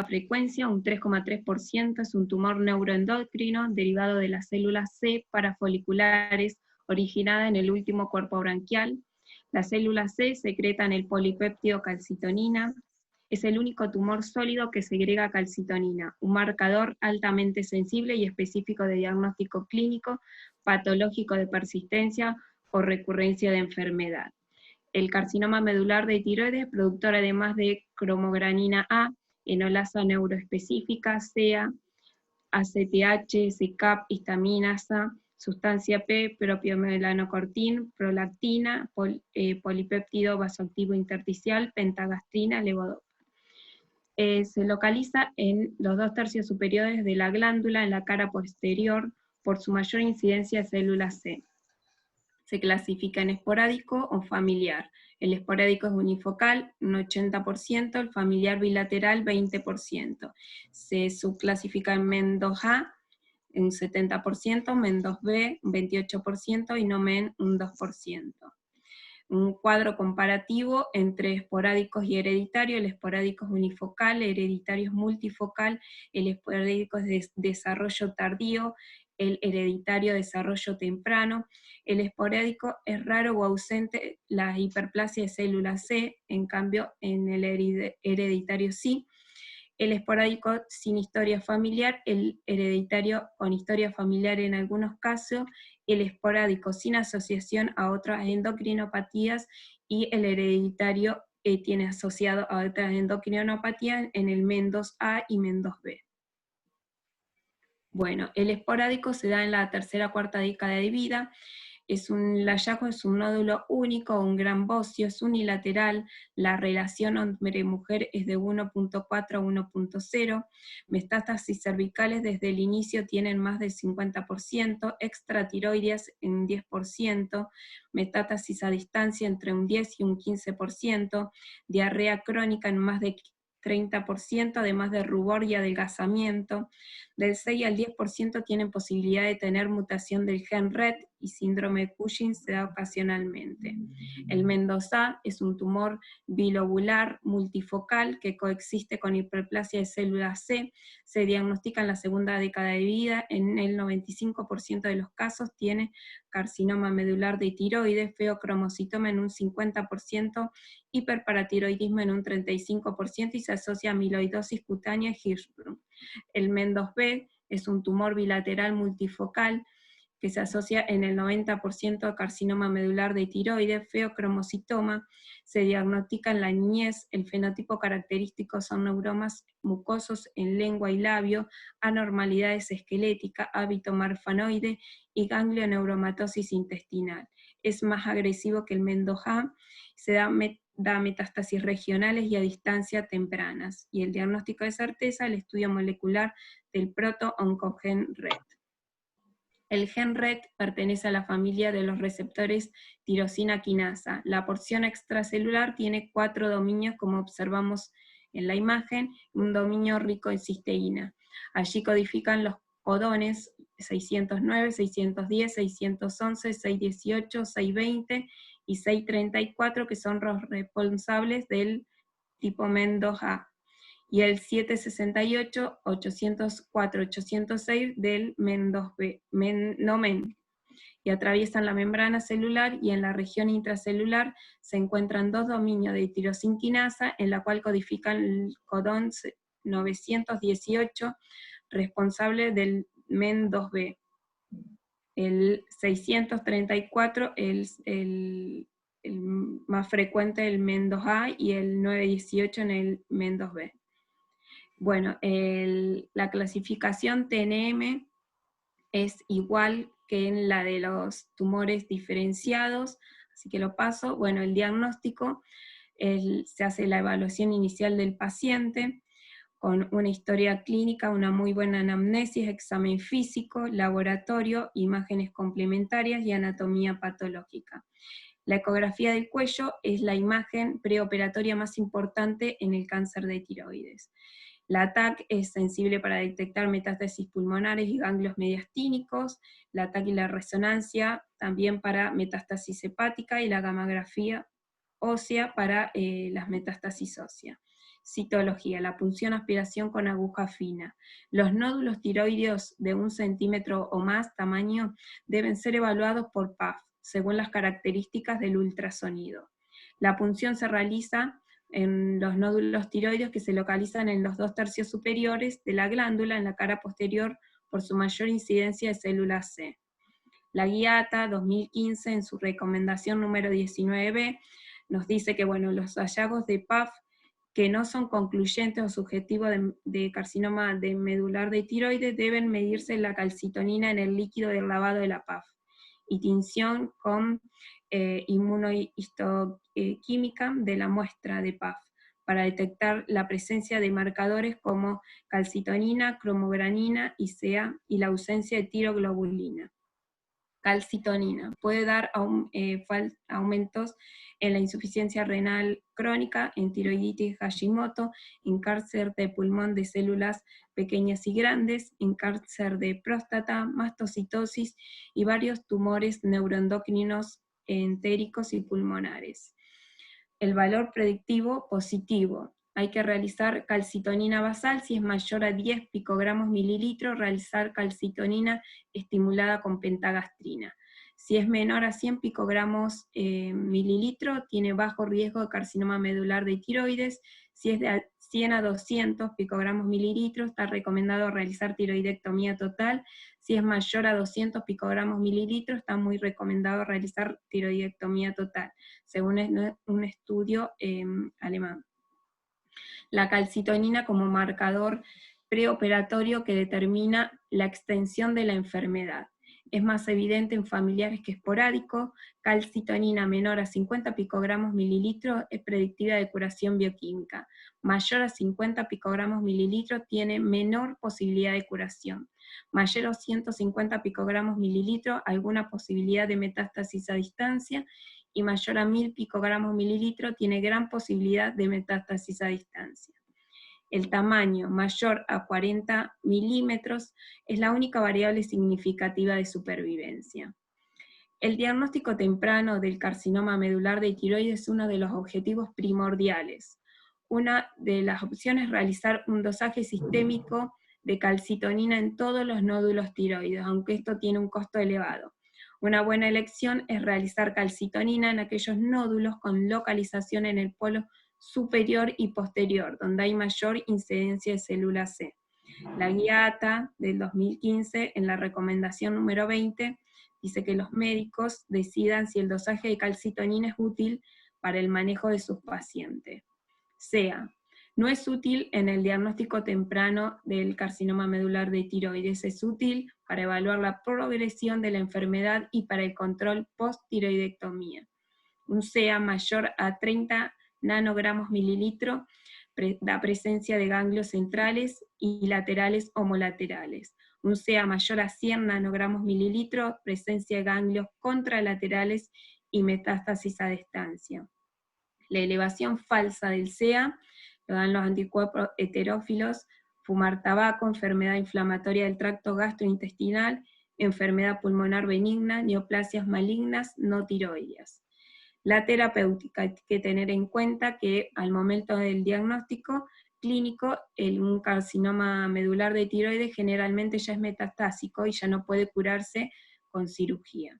frecuencia, un 3,3%, es un tumor neuroendocrino derivado de las células C parafoliculares originada en el último cuerpo branquial. Las células C secretan el polipéptido calcitonina. Es el único tumor sólido que segrega calcitonina, un marcador altamente sensible y específico de diagnóstico clínico, patológico de persistencia o recurrencia de enfermedad. El carcinoma medular de tiroides, productor además de cromogranina A, enolasa neuroespecífica, CEA, ACTH, CCAP, histaminasa, sustancia P, propiomelanocortin, prolactina, polipéptido vasoactivo intersticial, pentagastrina, levodopa. Se localiza en los 2/3 superiores de la glándula, en la cara posterior, por su mayor incidencia de células C. Se clasifica en esporádico o familiar. El esporádico es unifocal, un 80%, el familiar bilateral, 20%. Se subclasifica en MEN 2A, un 70%, MEN 2B, un 28%, y no MEN, un 2%. Un cuadro comparativo entre esporádicos y hereditario. El esporádico es unifocal, el hereditario es multifocal, el esporádico es de desarrollo tardío, el hereditario desarrollo temprano. El esporádico es raro o ausente la hiperplasia de células C, en cambio en el hereditario sí. El esporádico sin historia familiar, el hereditario con historia familiar en algunos casos, el esporádico sin asociación a otras endocrinopatías, y el hereditario tiene asociado a otras endocrinopatías en el MEN 2A y MEN 2B. Bueno, el esporádico se da en la tercera o cuarta década de vida. El hallazgo es un nódulo único, un gran bocio, es unilateral, la relación hombre-mujer es de 1.4 a 1.0, metástasis cervicales desde el inicio tienen más del 50%, extratiroideas en 10%, metástasis a distancia entre un 10 y un 15%, diarrea crónica en más de 30%, además de rubor y adelgazamiento. Del 6 al 10% tienen posibilidad de tener mutación del gen RET, y síndrome de Cushing se da ocasionalmente. El MEN 2A es un tumor bilobular multifocal que coexiste con hiperplasia de células C, se diagnostica en la segunda década de vida, en el 95% de los casos tiene carcinoma medular de tiroides, feocromocitoma en un 50%, hiperparatiroidismo en un 35%, y se asocia a amiloidosis cutánea y Hirschsprung. El MEN 2B es un tumor bilateral multifocal que se asocia en el 90% a carcinoma medular de tiroides, feocromocitoma, se diagnostica en la niñez. El fenotipo característico son neuromas mucosos en lengua y labio, anormalidades esqueléticas, hábito marfanoide y ganglioneuromatosis intestinal. Es más agresivo que el MEN 2A, se da metástasis regionales y a distancia tempranas, y el diagnóstico de certeza, el estudio molecular del proto-oncogen RET. El gen RET pertenece a la familia de los receptores tirosina quinasa. La porción extracelular tiene 4 dominios, como observamos en la imagen, un dominio rico en cisteína. Allí codifican los codones 609, 610, 611, 618, 620 y 634, que son los responsables del tipo MEN 2A. Y el 768, 804, 806 del MEN 2B, no MEN, y atraviesan la membrana celular, y en la región intracelular se encuentran 2 dominios de tirosinquinasa, en la cual codifican el codón 918, responsable del MEN 2B, el 634, el más frecuente el MEN 2A, y el 918 en el MEN 2B. Bueno, la clasificación TNM es igual que en la de los tumores diferenciados, así que lo paso. Bueno, el diagnóstico, se hace la evaluación inicial del paciente, con una historia clínica, una muy buena anamnesis, examen físico, laboratorio, imágenes complementarias y anatomía patológica. La ecografía del cuello es la imagen preoperatoria más importante en el cáncer de tiroides. La TAC es sensible para detectar metástasis pulmonares y ganglios mediastínicos, la TAC y la resonancia también para metástasis hepática, y la gammagrafía ósea para las metástasis óseas. Citología, la punción aspiración con aguja fina. Los nódulos tiroideos de 1 centímetro o más tamaño deben ser evaluados por PAF, según las características del ultrasonido. La punción se realiza en los nódulos tiroideos que se localizan en los 2/3 superiores de la glándula en la cara posterior por su mayor incidencia de células C. La guía ATA 2015, en su recomendación número 19b, nos dice que los hallazgos de PAF que no son concluyentes o subjetivos de carcinoma de medular de tiroides deben medirse la calcitonina en el líquido del lavado de la PAF y tinción con inmunohistoquímica de la muestra de PAF para detectar la presencia de marcadores como calcitonina, cromogranina y CA y la ausencia de tiroglobulina. Calcitonina puede dar aumentos en la insuficiencia renal crónica, en tiroiditis Hashimoto, en cáncer de pulmón de células pequeñas y grandes, en cáncer de próstata, mastocitosis y varios tumores neuroendocrinos entéricos y pulmonares. El valor predictivo positivo. Hay que realizar calcitonina basal, si es mayor a 10 picogramos mililitros, realizar calcitonina estimulada con pentagastrina. Si es menor a 100 picogramos mililitros, tiene bajo riesgo de carcinoma medular de tiroides. Si es de 100 a 200 picogramos mililitros, está recomendado realizar tiroidectomía total. Si es mayor a 200 picogramos mililitros, está muy recomendado realizar tiroidectomía total, según un estudio alemán. La calcitonina como marcador preoperatorio que determina la extensión de la enfermedad. Es más evidente en familiares que esporádico. Calcitonina menor a 50 picogramos mililitros es predictiva de curación bioquímica. Mayor a 50 picogramos mililitros tiene menor posibilidad de curación. Mayor a 150 picogramos mililitros, alguna posibilidad de metástasis a distancia, y mayor a 1000 picogramos mililitros tiene gran posibilidad de metástasis a distancia. El tamaño mayor a 40 milímetros es la única variable significativa de supervivencia. El diagnóstico temprano del carcinoma medular de tiroides es uno de los objetivos primordiales. Una de las opciones es realizar un dosaje sistémico de calcitonina en todos los nódulos tiroides, aunque esto tiene un costo elevado. Una buena elección es realizar calcitonina en aquellos nódulos con localización en el polo superior y posterior, donde hay mayor incidencia de células C. La guía ATA del 2015, en la recomendación número 20, dice que los médicos decidan si el dosaje de calcitonina es útil para el manejo de sus pacientes. CA. No es útil en el diagnóstico temprano del carcinoma medular de tiroides, es útil para evaluar la progresión de la enfermedad y para el control post-tiroidectomía. Un CA mayor a 30 nanogramos mililitro da presencia de ganglios centrales y laterales homolaterales. Un CA mayor a 100 nanogramos mililitro, presencia de ganglios contralaterales y metástasis a distancia. La elevación falsa del CA lo dan los anticuerpos heterófilos, fumar tabaco, enfermedad inflamatoria del tracto gastrointestinal, enfermedad pulmonar benigna, neoplasias malignas no tiroideas. La terapéutica, hay que tener en cuenta que al momento del diagnóstico clínico, un carcinoma medular de tiroides generalmente ya es metastásico y ya no puede curarse con cirugía.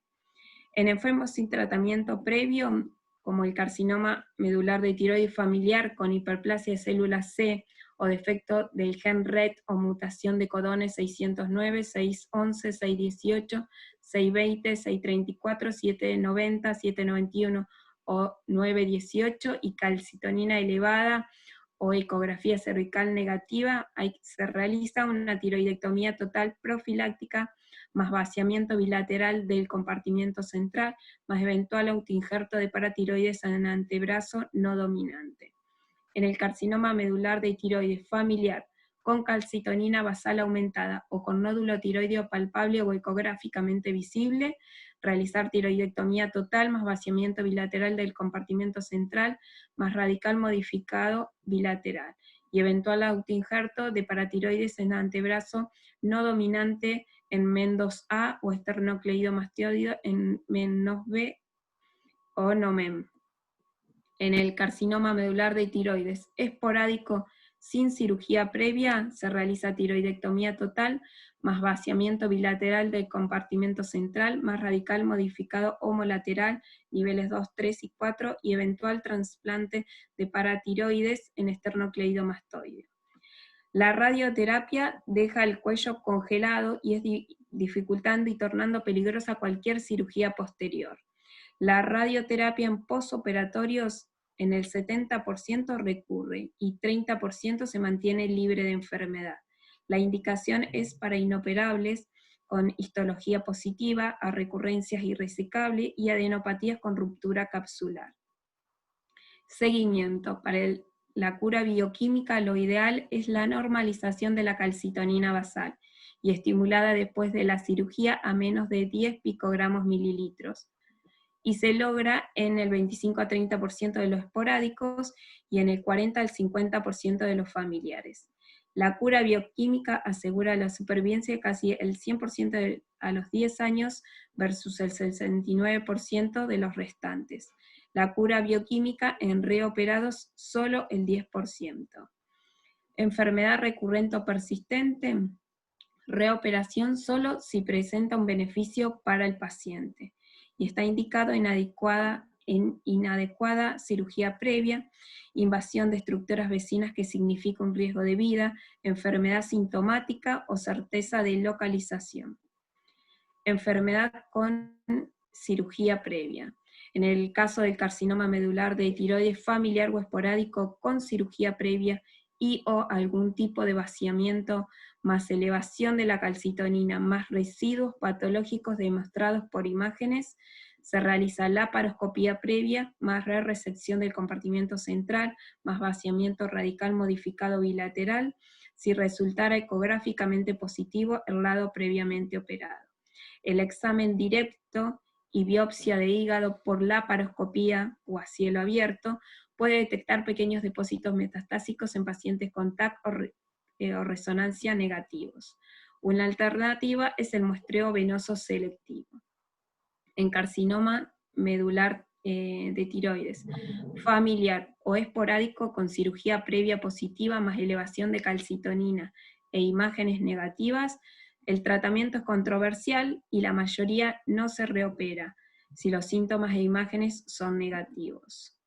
En enfermos sin tratamiento previo, como el carcinoma medular de tiroides familiar con hiperplasia de células C o defecto del gen RET o mutación de codones 609, 611, 618, 620, 634, 790, 791 o 918 y calcitonina elevada o ecografía cervical negativa, se realiza una tiroidectomía total profiláctica más vaciamiento bilateral del compartimiento central, más eventual autoinjerto de paratiroides en antebrazo no dominante. En el carcinoma medular de tiroides familiar con calcitonina basal aumentada o con nódulo tiroideo palpable o ecográficamente visible, realizar tiroidectomía total más vaciamiento bilateral del compartimento central más radical modificado bilateral y eventual autoinjerto de paratiroides en antebrazo no dominante en MEN2A o esternocleidomastoideo en MEN2B o no MEN. En el carcinoma medular de tiroides esporádico sin cirugía previa, se realiza tiroidectomía total, más vaciamiento bilateral del compartimento central, más radical modificado homolateral, niveles 2, 3 y 4, y eventual trasplante de paratiroides en esternocleidomastoide. La radioterapia deja el cuello congelado y es dificultando y tornando peligrosa cualquier cirugía posterior. La radioterapia en posoperatorios en el 70% recurre y 30% se mantiene libre de enfermedad. La indicación es para inoperables con histología positiva, a recurrencias irresecables y adenopatías con ruptura capsular. Seguimiento. Para la cura bioquímica, lo ideal es la normalización de la calcitonina basal y estimulada después de la cirugía a menos de 10 picogramos mililitros. Y se logra en el 25 a 30% de los esporádicos y en el 40 al 50% de los familiares. La cura bioquímica asegura la supervivencia de casi el 100% a los 10 años versus el 69% de los restantes. La cura bioquímica en reoperados solo el 10%. Enfermedad recurrente o persistente, reoperación solo si presenta un beneficio para el paciente y está indicado en inadecuada cirugía previa, invasión de estructuras vecinas que significa un riesgo de vida, enfermedad sintomática o certeza de localización. Enfermedad con cirugía previa. En el caso del carcinoma medular de tiroides familiar o esporádico con cirugía previa y o algún tipo de vaciamiento más elevación de la calcitonina, más residuos patológicos demostrados por imágenes, se realiza laparoscopía previa, más resección del compartimento central, más vaciamiento radical modificado bilateral, si resultara ecográficamente positivo el lado previamente operado. El examen directo y biopsia de hígado por laparoscopía o a cielo abierto puede detectar pequeños depósitos metastásicos en pacientes con TAC o resonancia negativos. Una alternativa es el muestreo venoso selectivo. En carcinoma medular de tiroides, familiar o esporádico con cirugía previa positiva más elevación de calcitonina e imágenes negativas, el tratamiento es controversial y la mayoría no se reopera si los síntomas e imágenes son negativos.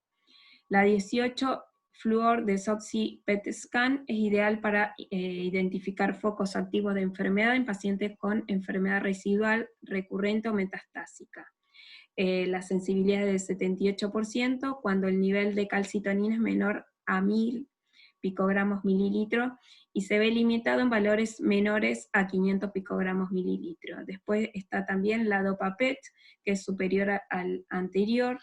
La 18 fluor desoxy PET scan es ideal para identificar focos activos de enfermedad en pacientes con enfermedad residual recurrente o metastásica. La sensibilidad es del 78% cuando el nivel de calcitonina es menor a 1000 picogramos mililitro y se ve limitado en valores menores a 500 picogramos mililitro. Después está también la dopa PET, que es superior al anterior.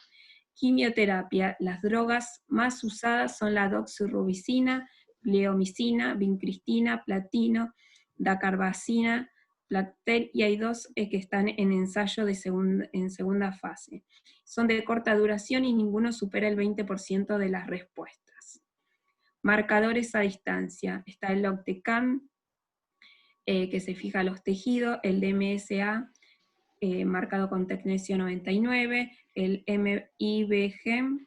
Quimioterapia, las drogas más usadas son la doxorubicina, bleomicina, vincristina, platino, dacarbazina, Plactel, y hay dos que están en ensayo en segunda fase. Son de corta duración y ninguno supera el 20% de las respuestas. Marcadores a distancia. Está el Octecam, que se fija a los tejidos, el DMSA, marcado con tecnesio 99, el MIBGEM,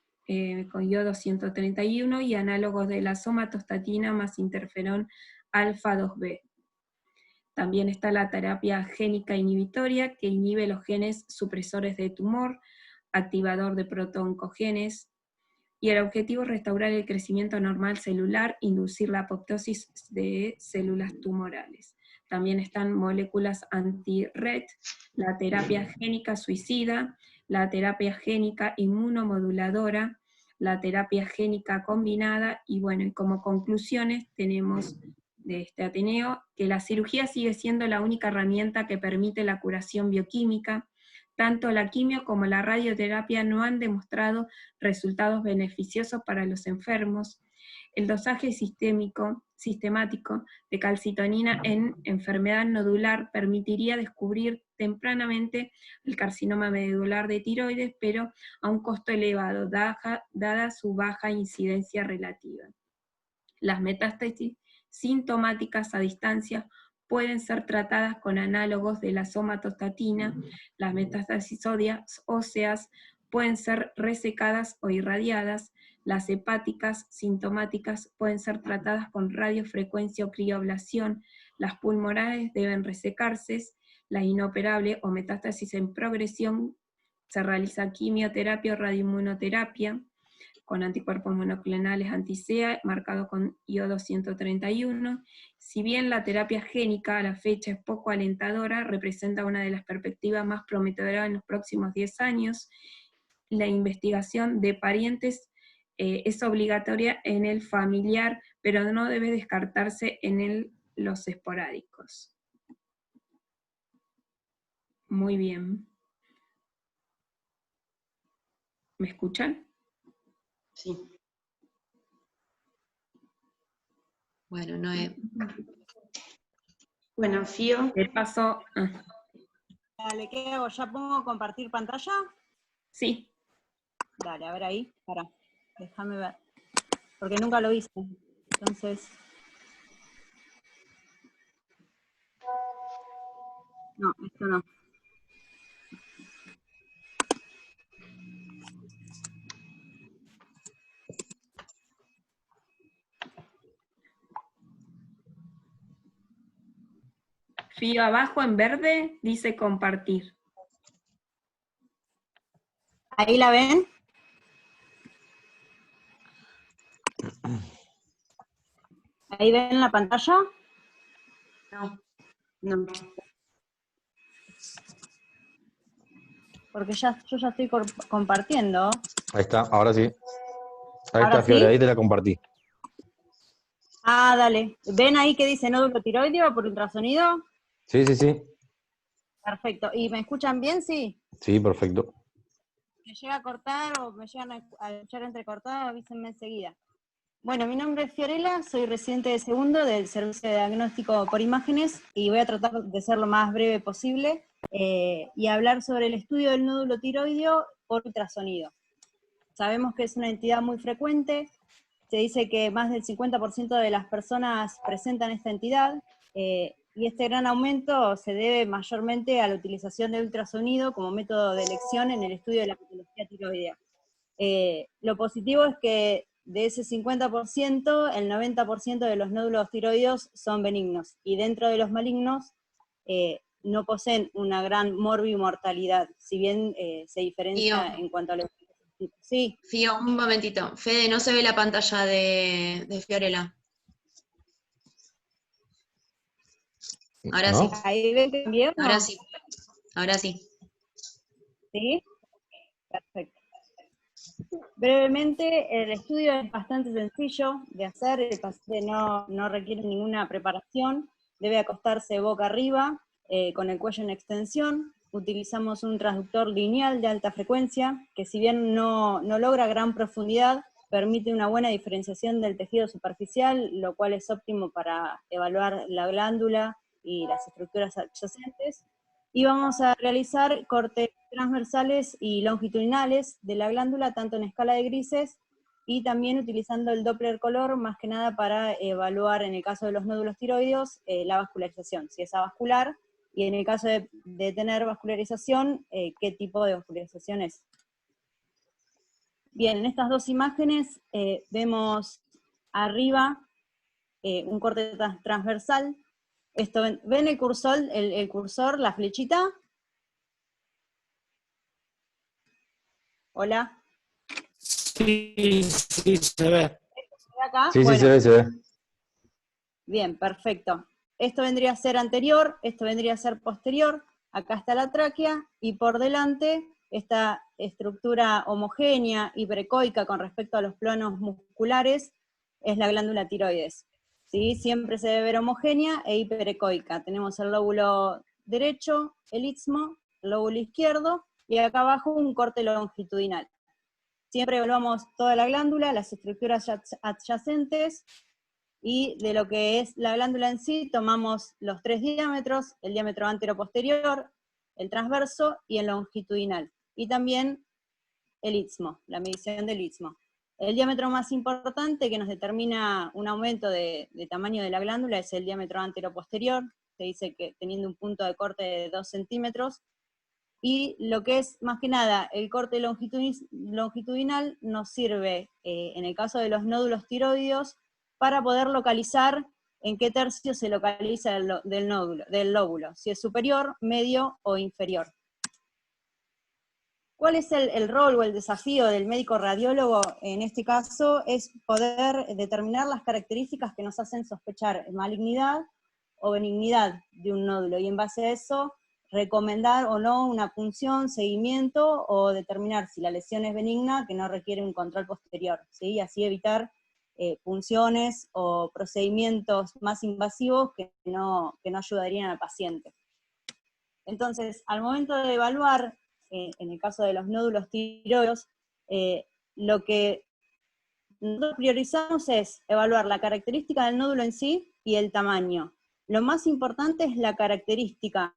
con yodo 131, y análogos de la somatostatina más interferón alfa 2B. También está la terapia génica inhibitoria, que inhibe los genes supresores de tumor, activador de protooncogenes, y el objetivo es restaurar el crecimiento normal celular, inducir la apoptosis de células tumorales. También están moléculas anti-RET, la terapia génica suicida, la terapia génica inmunomoduladora, la terapia génica combinada, y bueno, y como conclusiones tenemos de este Ateneo que la cirugía sigue siendo la única herramienta que permite la curación bioquímica. Tanto la quimio como la radioterapia no han demostrado resultados beneficiosos para los enfermos. El dosaje sistemático de calcitonina en enfermedad nodular permitiría descubrir tempranamente el carcinoma medular de tiroides, pero a un costo elevado, dada su baja incidencia relativa. Las metástasis sintomáticas a distancia pueden ser tratadas con análogos de la somatostatina. Las metástasis óseas pueden ser resecadas o irradiadas. Las hepáticas sintomáticas pueden ser tratadas con radiofrecuencia o crioablación. Las pulmonares deben resecarse. La inoperable o metástasis en progresión se realiza quimioterapia o radioinmunoterapia con anticuerpos monoclonales anti-CEA, marcado con iodo 131. Si bien la terapia génica a la fecha es poco alentadora, representa una de las perspectivas más prometedoras en los próximos 10 años. La investigación de parientes es obligatoria en el familiar, pero no debe descartarse en los esporádicos. Muy bien. ¿Me escuchan? Sí. Bueno, Noé. Bueno, Fío. ¿Qué pasó? Dale, ¿qué hago? ¿Ya pongo compartir pantalla? Sí. Dale, a ver ahí, déjame ver. Porque nunca lo hice, entonces... No, esto no. Fío abajo en verde dice compartir. ¿Ahí la ven? ¿Ahí ven la pantalla? No. No. Porque yo ya estoy compartiendo. Ahí está, ahora sí. Ahí ¿Ahora está, Fiore, sí? ahí te la compartí. Ah, dale. ¿Ven ahí que dice nódulo tiroideo por ultrasonido? Sí, sí, sí. Perfecto. ¿Y me escuchan bien? Sí. Sí, perfecto. ¿Me llega a cortar o me llegan a escuchar entrecortado? Avísenme enseguida. Bueno, mi nombre es Fiorella, soy residente de segundo del Servicio de Diagnóstico por Imágenes y voy a tratar de ser lo más breve posible y hablar sobre el estudio del nódulo tiroideo por ultrasonido. Sabemos que es una entidad muy frecuente, se dice que más del 50% de las personas presentan esta entidad y este gran aumento se debe mayormente a la utilización de ultrasonido como método de elección en el estudio de la patología tiroidea. Lo positivo es que de ese 50%, el 90% de los nódulos tiroideos son benignos, y dentro de los malignos no poseen una gran morbimortalidad, si bien se diferencia en cuanto a los tipos. Sí. Fío, un momentito. Fede, no se ve la pantalla de Fiorella. Ahora ¿No? sí. ¿Ahí ven que cambié o no? Ahora sí. Ahora sí. ¿Sí? Perfecto. Brevemente, el estudio es bastante sencillo de hacer, el paciente no requiere ninguna preparación, debe acostarse boca arriba, con el cuello en extensión. Utilizamos un transductor lineal de alta frecuencia, que si bien no logra gran profundidad, permite una buena diferenciación del tejido superficial, lo cual es óptimo para evaluar la glándula y las estructuras adyacentes. Y vamos a realizar cortes transversales y longitudinales de la glándula, tanto en escala de grises, y también utilizando el Doppler color, más que nada para evaluar, en el caso de los nódulos tiroideos, la vascularización, si es avascular, y en el caso de tener vascularización, qué tipo de vascularización es. Bien, en estas dos imágenes vemos arriba un corte transversal. Esto, ¿ven el cursor, la flechita? Hola. Sí, sí, se ve. Acá. Sí, Bueno, sí, se ve. bien, perfecto. Esto vendría a ser anterior, esto vendría a ser posterior. Acá está la tráquea, y por delante esta estructura homogénea, hiperecoica con respecto a los planos musculares, es la glándula tiroides. ¿Sí? Siempre se debe ver homogénea e hiperecoica. Tenemos el lóbulo derecho, el istmo, el lóbulo izquierdo, y acá abajo un corte longitudinal. Siempre evaluamos toda la glándula, las estructuras adyacentes, y de lo que es la glándula en sí, tomamos los tres diámetros, el diámetro antero-posterior, el transverso y el longitudinal. Y también el istmo, la medición del istmo. El diámetro más importante que nos determina un aumento de tamaño de la glándula es el diámetro antero-posterior. Se dice que teniendo un punto de corte de 2 centímetros, y lo que es más que nada el corte longitudinal nos sirve, en el caso de los nódulos tiroideos, para poder localizar en qué tercio se localiza del lóbulo, si es superior, medio o inferior. ¿Cuál es el rol o el desafío del médico radiólogo en este caso? Es poder determinar las características que nos hacen sospechar malignidad o benignidad de un nódulo, y en base a eso recomendar o no una punción, seguimiento, o determinar si la lesión es benigna, que no requiere un control posterior, ¿sí? Así evitar punciones o procedimientos más invasivos que no ayudarían al paciente. Entonces, al momento de evaluar, en el caso de los nódulos tiroideos, lo que nosotros priorizamos es evaluar la característica del nódulo en sí y el tamaño. Lo más importante es la característica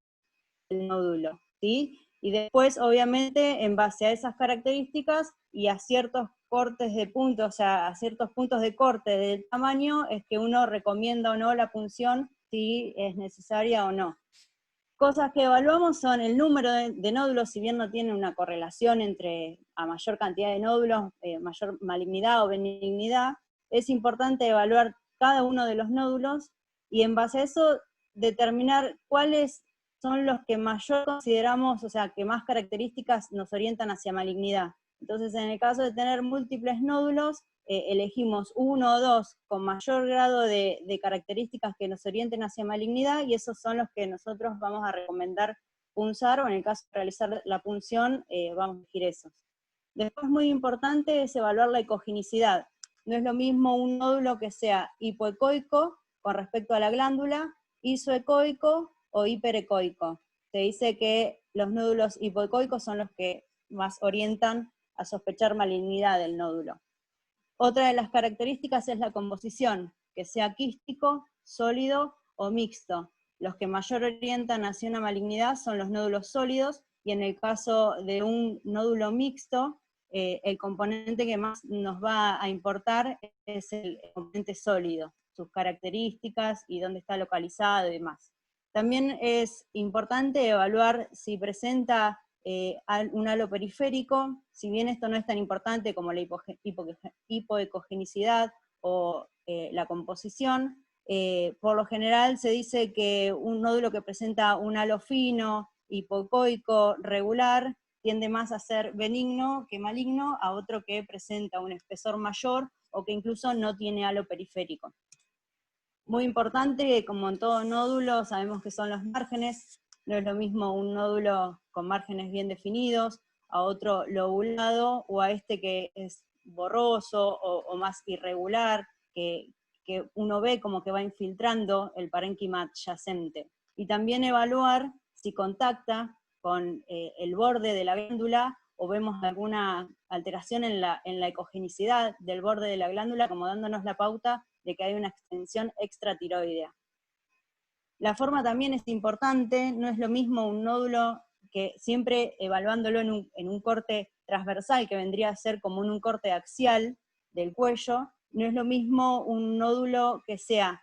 del nódulo, ¿sí? Y después, obviamente, en base a esas características y a ciertos cortes de puntos, o sea, a ciertos puntos de corte del tamaño, es que uno recomienda o no la punción, si es necesaria o no. Cosas que evaluamos son el número de nódulos, si bien no tiene una correlación entre a mayor cantidad de nódulos, mayor malignidad o benignidad, es importante evaluar cada uno de los nódulos y en base a eso determinar cuáles son los que mayor consideramos, o sea, que más características nos orientan hacia malignidad. Entonces, en el caso de tener múltiples nódulos, elegimos uno o dos con mayor grado de características que nos orienten hacia malignidad, y esos son los que nosotros vamos a recomendar punzar, o en el caso de realizar la punción, vamos a elegir esos. Después, muy importante, es evaluar la ecogenicidad. No es lo mismo un nódulo que sea hipoecoico con respecto a la glándula, isoecoico o hiperecoico. Se dice que los nódulos hipoecoicos son los que más orientan a sospechar malignidad del nódulo. Otra de las características es la composición, que sea quístico, sólido o mixto. Los que mayor orientan hacia una malignidad son los nódulos sólidos, y en el caso de un nódulo mixto, el componente que más nos va a importar es el componente sólido, sus características y dónde está localizado y demás. También es importante evaluar si presenta un halo periférico, si bien esto no es tan importante como la hipoecogenicidad o la composición. Por lo general se dice que un nódulo que presenta un halo fino, hipoecoico, regular, tiende más a ser benigno que maligno, a otro que presenta un espesor mayor o que incluso no tiene halo periférico. Muy importante, como en todo nódulo, sabemos que son los márgenes. No es lo mismo un nódulo con márgenes bien definidos, a otro lobulado, o a este que es borroso o más irregular, que uno ve como que va infiltrando el parénquima adyacente. Y también evaluar si contacta con el borde de la glándula, o vemos alguna alteración en la ecogenicidad del borde de la glándula, como dándonos la pauta de que hay una extensión extratiroidea. La forma también es importante, no es lo mismo un nódulo que siempre evaluándolo en un corte transversal, que vendría a ser como un corte axial del cuello, no es lo mismo un nódulo que sea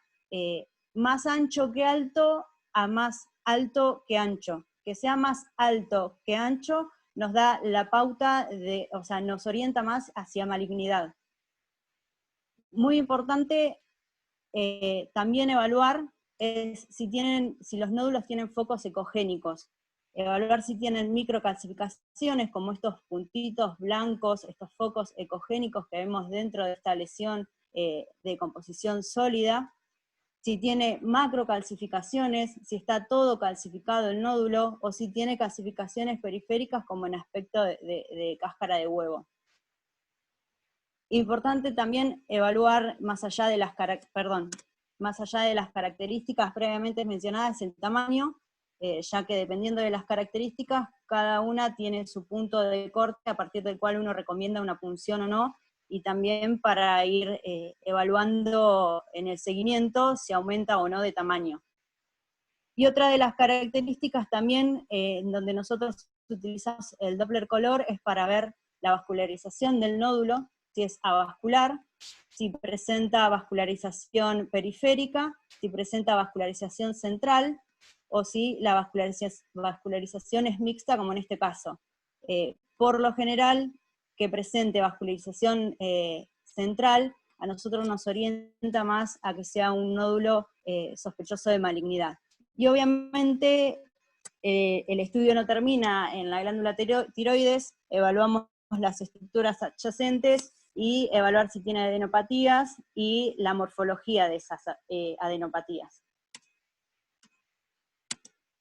más ancho que alto a más alto que ancho. Que sea más alto que ancho nos da la pauta o sea, nos orienta más hacia malignidad. Muy importante también evaluar es si los nódulos tienen focos ecogénicos. Evaluar si tienen microcalcificaciones, como estos puntitos blancos, estos focos ecogénicos que vemos dentro de esta lesión de composición sólida. Si tiene macrocalcificaciones, si está todo calcificado el nódulo, o si tiene calcificaciones periféricas como en aspecto de cáscara de huevo. Importante también evaluar, más allá de las características previamente mencionadas, el tamaño, ya que dependiendo de las características, cada una tiene su punto de corte a partir del cual uno recomienda una punción o no, y también para ir evaluando en el seguimiento si aumenta o no de tamaño. Y otra de las características también, en donde nosotros utilizamos el Doppler color, es para ver la vascularización del nódulo, si es avascular, si presenta vascularización periférica, si presenta vascularización central, o si la vascularización es mixta, como en este caso. Por lo general, que presente vascularización central, a nosotros nos orienta más a que sea un nódulo sospechoso de malignidad. Y obviamente el estudio no termina en la glándula tiroides, evaluamos las estructuras adyacentes y evaluar si tiene adenopatías y la morfología de esas adenopatías.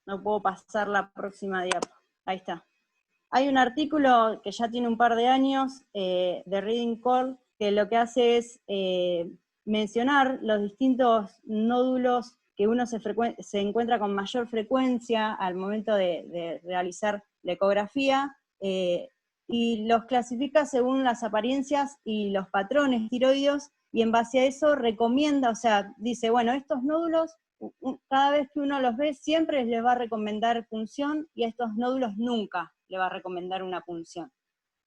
No puedo pasar la próxima diapo. Ahí está. Hay un artículo que ya tiene un par de años de Reading Call, que lo que hace es mencionar los distintos nódulos que uno se encuentra con mayor frecuencia al momento de realizar la ecografía, y los clasifica según las apariencias y los patrones tiroideos, y en base a eso recomienda, o sea, dice, bueno, estos nódulos, cada vez que uno los ve, siempre les va a recomendar punción, y a estos nódulos nunca le va a recomendar una punción.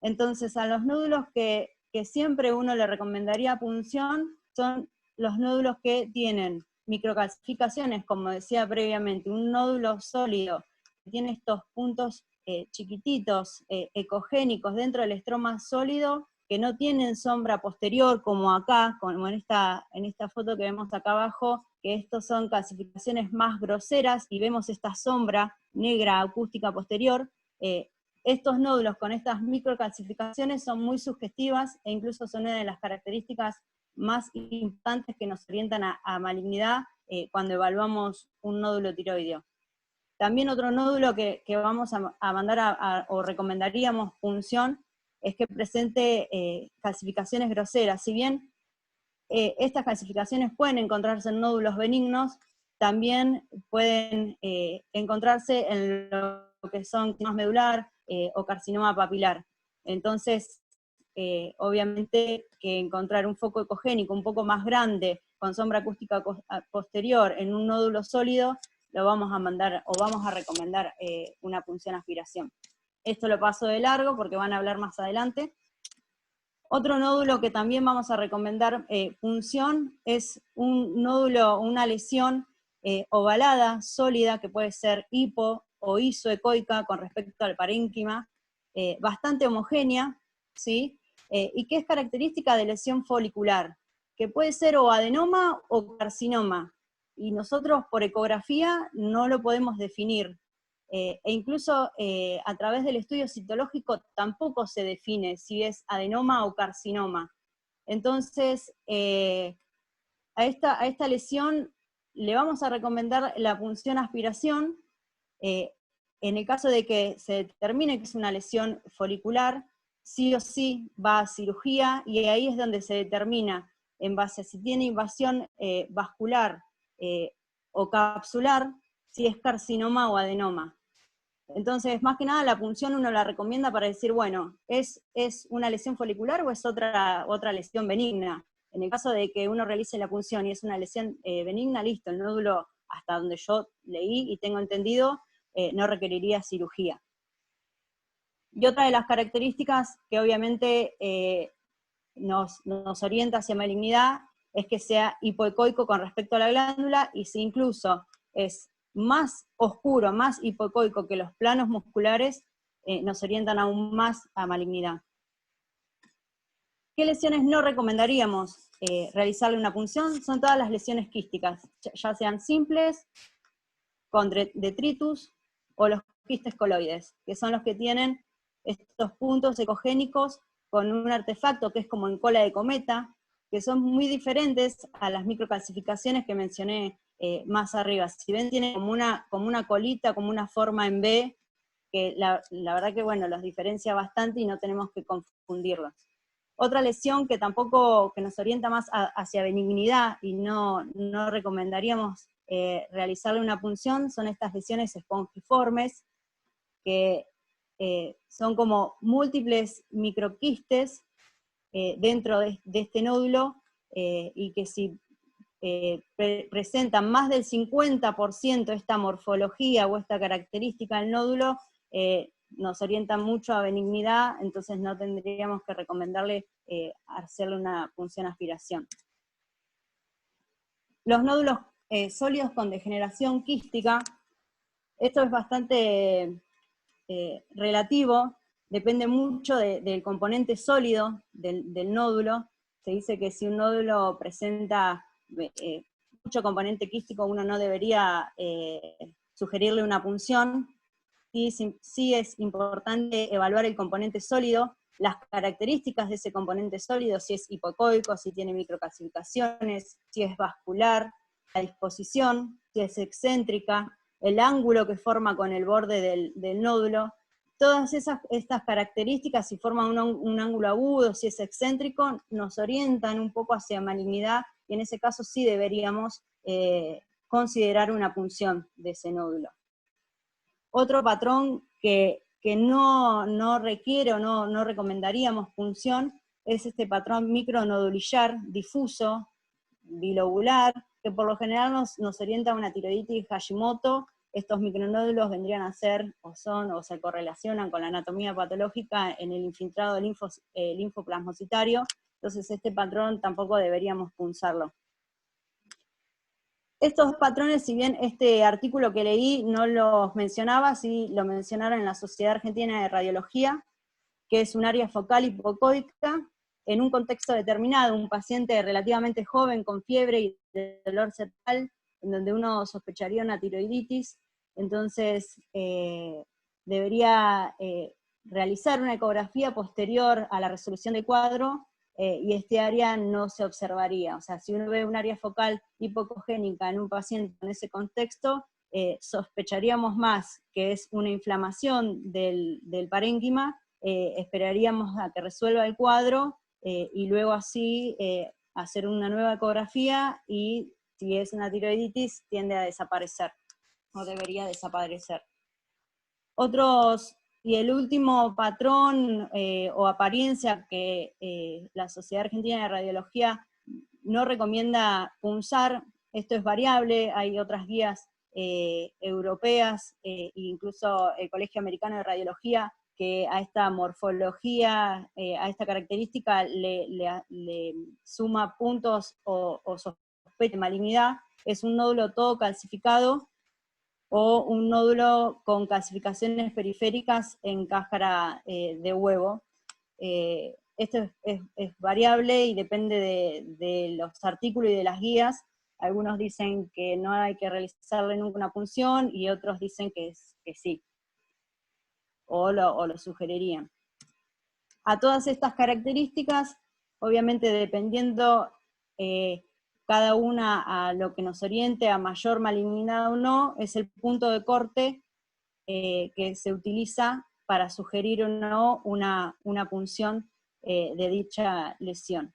Entonces, a los nódulos que siempre uno le recomendaría punción, son los nódulos que tienen microcalcificaciones, como decía previamente, un nódulo sólido, que tiene estos puntos chiquititos, ecogénicos dentro del estroma sólido, que no tienen sombra posterior, como acá, como en esta foto que vemos acá abajo, que estos son calcificaciones más groseras, y vemos esta sombra negra acústica posterior. Estos nódulos con estas microcalcificaciones son muy sugestivas, e incluso son una de las características más importantes que nos orientan a malignidad cuando evaluamos un nódulo tiroideo. También otro nódulo que vamos a mandar o recomendaríamos punción es que presente calcificaciones groseras. Si bien estas calcificaciones pueden encontrarse en nódulos benignos, también pueden encontrarse en lo que son carcinoma medular o carcinoma papilar. Entonces, obviamente que encontrar un foco ecogénico un poco más grande, con sombra acústica posterior, en un nódulo sólido, lo vamos a mandar, o vamos a recomendar una punción aspiración. Esto lo paso de largo porque van a hablar más adelante. Otro nódulo que también vamos a recomendar punción es un nódulo, una lesión ovalada, sólida, que puede ser hipo o isoecoica con respecto al parénquima, bastante homogénea, ¿sí? Y que es característica de lesión folicular, que puede ser o adenoma o carcinoma, y nosotros por ecografía no lo podemos definir, e incluso a través del estudio citológico tampoco se define si es adenoma o carcinoma. Entonces, a esta lesión le vamos a recomendar la punción aspiración, en el caso de que se determine que es una lesión folicular, sí o sí va a cirugía, y ahí es donde se determina, en base a si tiene invasión vascular o capsular, si es carcinoma o adenoma. Entonces, más que nada, la punción uno la recomienda para decir, bueno, ¿es una lesión folicular o es otra lesión benigna? En el caso de que uno realice la punción y es una lesión benigna, listo, el nódulo, hasta donde yo leí y tengo entendido, no requeriría cirugía. Y otra de las características que obviamente nos orienta hacia malignidad es que sea hipoecoico con respecto a la glándula, y si incluso es más oscuro, más hipoecoico que los planos musculares, nos orientan aún más a malignidad. ¿Qué lesiones no recomendaríamos realizarle una punción? Son todas las lesiones quísticas, ya sean simples, con detritus, o los quistes coloides, que son los que tienen estos puntos ecogénicos con un artefacto que es como en cola de cometa, que son muy diferentes a las microcalcificaciones que mencioné más arriba. Si ven, tiene como una colita, como una forma en B, que la verdad que bueno, los diferencia bastante y no tenemos que confundirlos. Otra lesión que tampoco, que nos orienta más hacia benignidad y no recomendaríamos realizarle una punción, son estas lesiones espongiformes, que son como múltiples microquistes dentro de este nódulo, y que si presentan más del 50% esta morfología o esta característica del nódulo, nos orientan mucho a benignidad, entonces no tendríamos que recomendarle hacerle una punción aspiración. Los nódulos sólidos con degeneración quística Esto es bastante relativo, depende mucho del componente sólido del nódulo. Se dice que si un nódulo presenta mucho componente quístico, uno no debería sugerirle una punción. Sí es importante evaluar el componente sólido, las características de ese componente sólido, si es hipoecoico, si tiene microcalcificaciones, si es vascular, la disposición, si es excéntrica, el ángulo que forma con el borde del nódulo. Todas estas características, si forman un ángulo agudo, si es excéntrico, nos orientan un poco hacia malignidad, y en ese caso sí deberíamos considerar una punción de ese nódulo. Otro patrón que no requiere o no recomendaríamos punción es este patrón micronodulillar, difuso, bilobular, que por lo general nos orienta a una tiroiditis Hashimoto. Estos micronódulos vendrían a ser, o se correlacionan con la anatomía patológica en el infiltrado linfoplasmocitario, entonces este patrón tampoco deberíamos punzarlo. Estos patrones, si bien este artículo que leí no los mencionaba, sí lo mencionaron en la Sociedad Argentina de Radiología, que es un área focal hipoecoica, en un contexto determinado, un paciente relativamente joven con fiebre y dolor cervical, en donde uno sospecharía una tiroiditis, entonces debería realizar una ecografía posterior a la resolución del cuadro, y este área no se observaría. O sea, si uno ve un área focal hipocogénica en un paciente en ese contexto, sospecharíamos más que es una inflamación del parénquima, esperaríamos a que resuelva el cuadro, y luego así hacer una nueva ecografía, y si es una tiroiditis tiende a desaparecer, o debería desaparecer. Y el último patrón o apariencia que la Sociedad Argentina de Radiología no recomienda punzar, esto es variable, hay otras guías europeas, e incluso el Colegio Americano de Radiología, que a esta morfología, a esta característica le suma puntos o sospecha de malignidad. Es un nódulo todo calcificado, o un nódulo con calcificaciones periféricas en cáscara de huevo. Esto es variable y depende de los artículos y de las guías. Algunos dicen que no hay que realizarle nunca una punción, y otros dicen que sí, o lo sugerirían. A todas estas características, obviamente dependiendo cada una a lo que nos oriente a mayor malignidad o no, es el punto de corte que se utiliza para sugerir o no una punción de dicha lesión.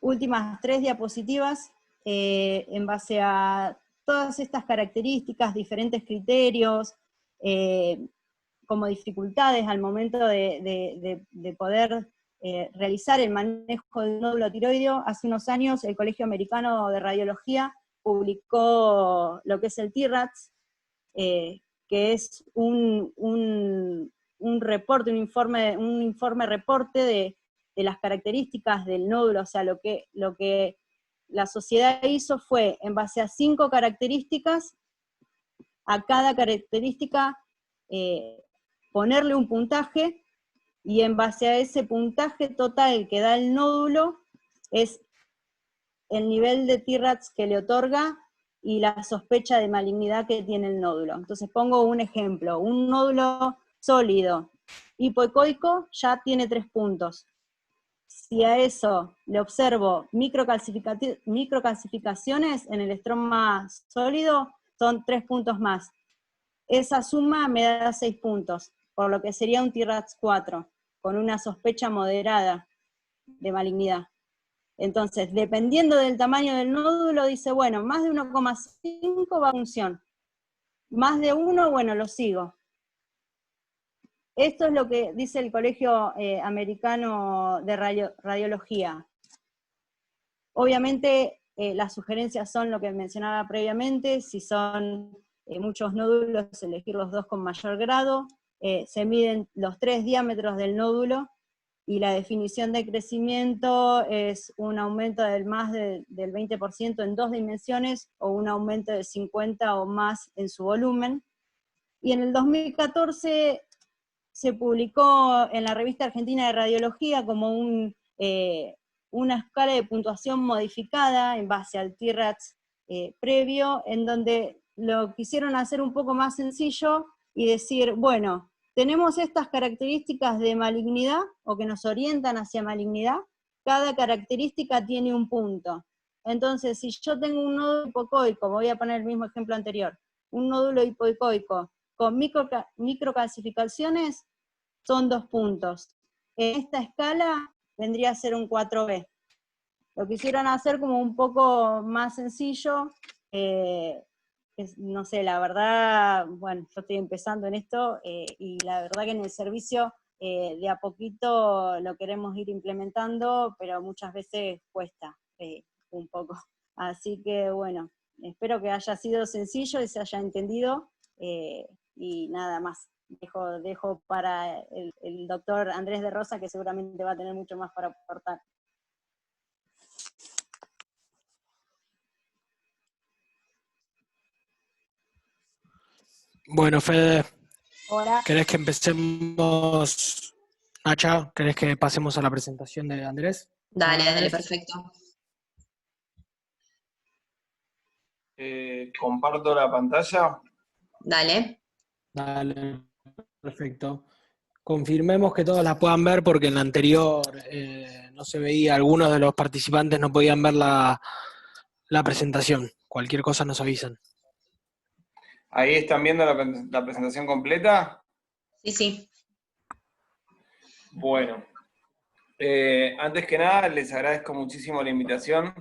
Últimas 3 diapositivas, en base a todas estas características, diferentes criterios, como dificultades al momento de poder realizar el manejo del nódulo tiroideo. Hace unos años el Colegio Americano de Radiología publicó lo que es el TIRADS, que es un informe reporte de las características del nódulo. O sea, lo que la sociedad hizo fue, en base a 5 características, a cada característica ponerle un puntaje, y en base a ese puntaje total que da el nódulo, es el nivel de TIRADS que le otorga y la sospecha de malignidad que tiene el nódulo. Entonces pongo un ejemplo: un nódulo sólido hipoecoico ya tiene 3 puntos. Si a eso le observo microcalcificaciones en el estroma sólido, son 3 puntos más. Esa suma me da 6 puntos, por lo que sería un TIRADS 4, con una sospecha moderada de malignidad. Entonces, dependiendo del tamaño del nódulo, dice, bueno, más de 1,5 va a punción. Más de 1, bueno, lo sigo. Esto es lo que dice el Colegio Americano de Radiología. Obviamente, las sugerencias son lo que mencionaba previamente: si son muchos nódulos, elegir los 2 con mayor grado. Se miden los 3 diámetros del nódulo, y la definición de crecimiento es un aumento del del 20% en 2 dimensiones, o un aumento de 50 o más en su volumen. Y en el 2014 se publicó en la Revista Argentina de Radiología como una escala de puntuación modificada en base al TIRADS previo, en donde lo quisieron hacer un poco más sencillo y decir, bueno, tenemos estas características de malignidad, o que nos orientan hacia malignidad, cada característica tiene un punto. Entonces, si yo tengo un nódulo hipocoico, voy a poner el mismo ejemplo anterior, un nódulo hipocoico con microcalcificaciones, son 2 puntos. En esta escala vendría a ser un 4B. Lo quisieron hacer como un poco más sencillo, no sé, la verdad, bueno, yo estoy empezando en esto, y la verdad que en el servicio de a poquito lo queremos ir implementando, pero muchas veces cuesta un poco. Así que bueno, espero que haya sido sencillo y se haya entendido, y nada más. Dejo para el doctor Andrés de Rosa, que seguramente va a tener mucho más para aportar. Bueno, Fede, Hola. ¿querés que empecemos? Nacha, ¿querés que pasemos a la presentación de Andrés? Dale, dale, Andrés. perfecto. Comparto la pantalla. Dale. Dale, perfecto. Confirmemos que todos la puedan ver, porque en la anterior no se veía, algunos de los participantes no podían ver la presentación. Cualquier cosa nos avisan. Ahí están viendo la presentación completa. Sí, sí. Bueno, antes que nada les agradezco muchísimo la invitación.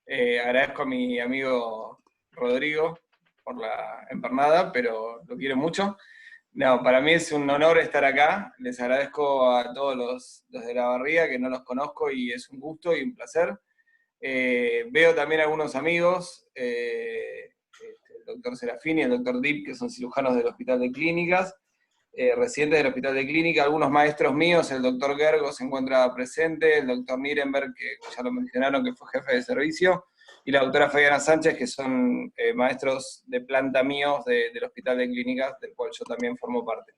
Agradezco a mi amigo Rodrigo por la empernada, pero lo quiero mucho. No, para mí es un honor estar acá. Les agradezco a todos los de la barría, que no los conozco, y es un gusto y un placer. Veo también algunos amigos, el doctor Serafini y el doctor Dip, que son cirujanos del Hospital de Clínicas, residentes del Hospital de Clínicas, algunos maestros míos, el doctor Gergo se encuentra presente, el doctor Nirenberg, que ya lo mencionaron, que fue jefe de servicio, y la doctora Fabiana Sánchez, que son maestros de planta míos del Hospital de Clínicas, del cual yo también formo parte.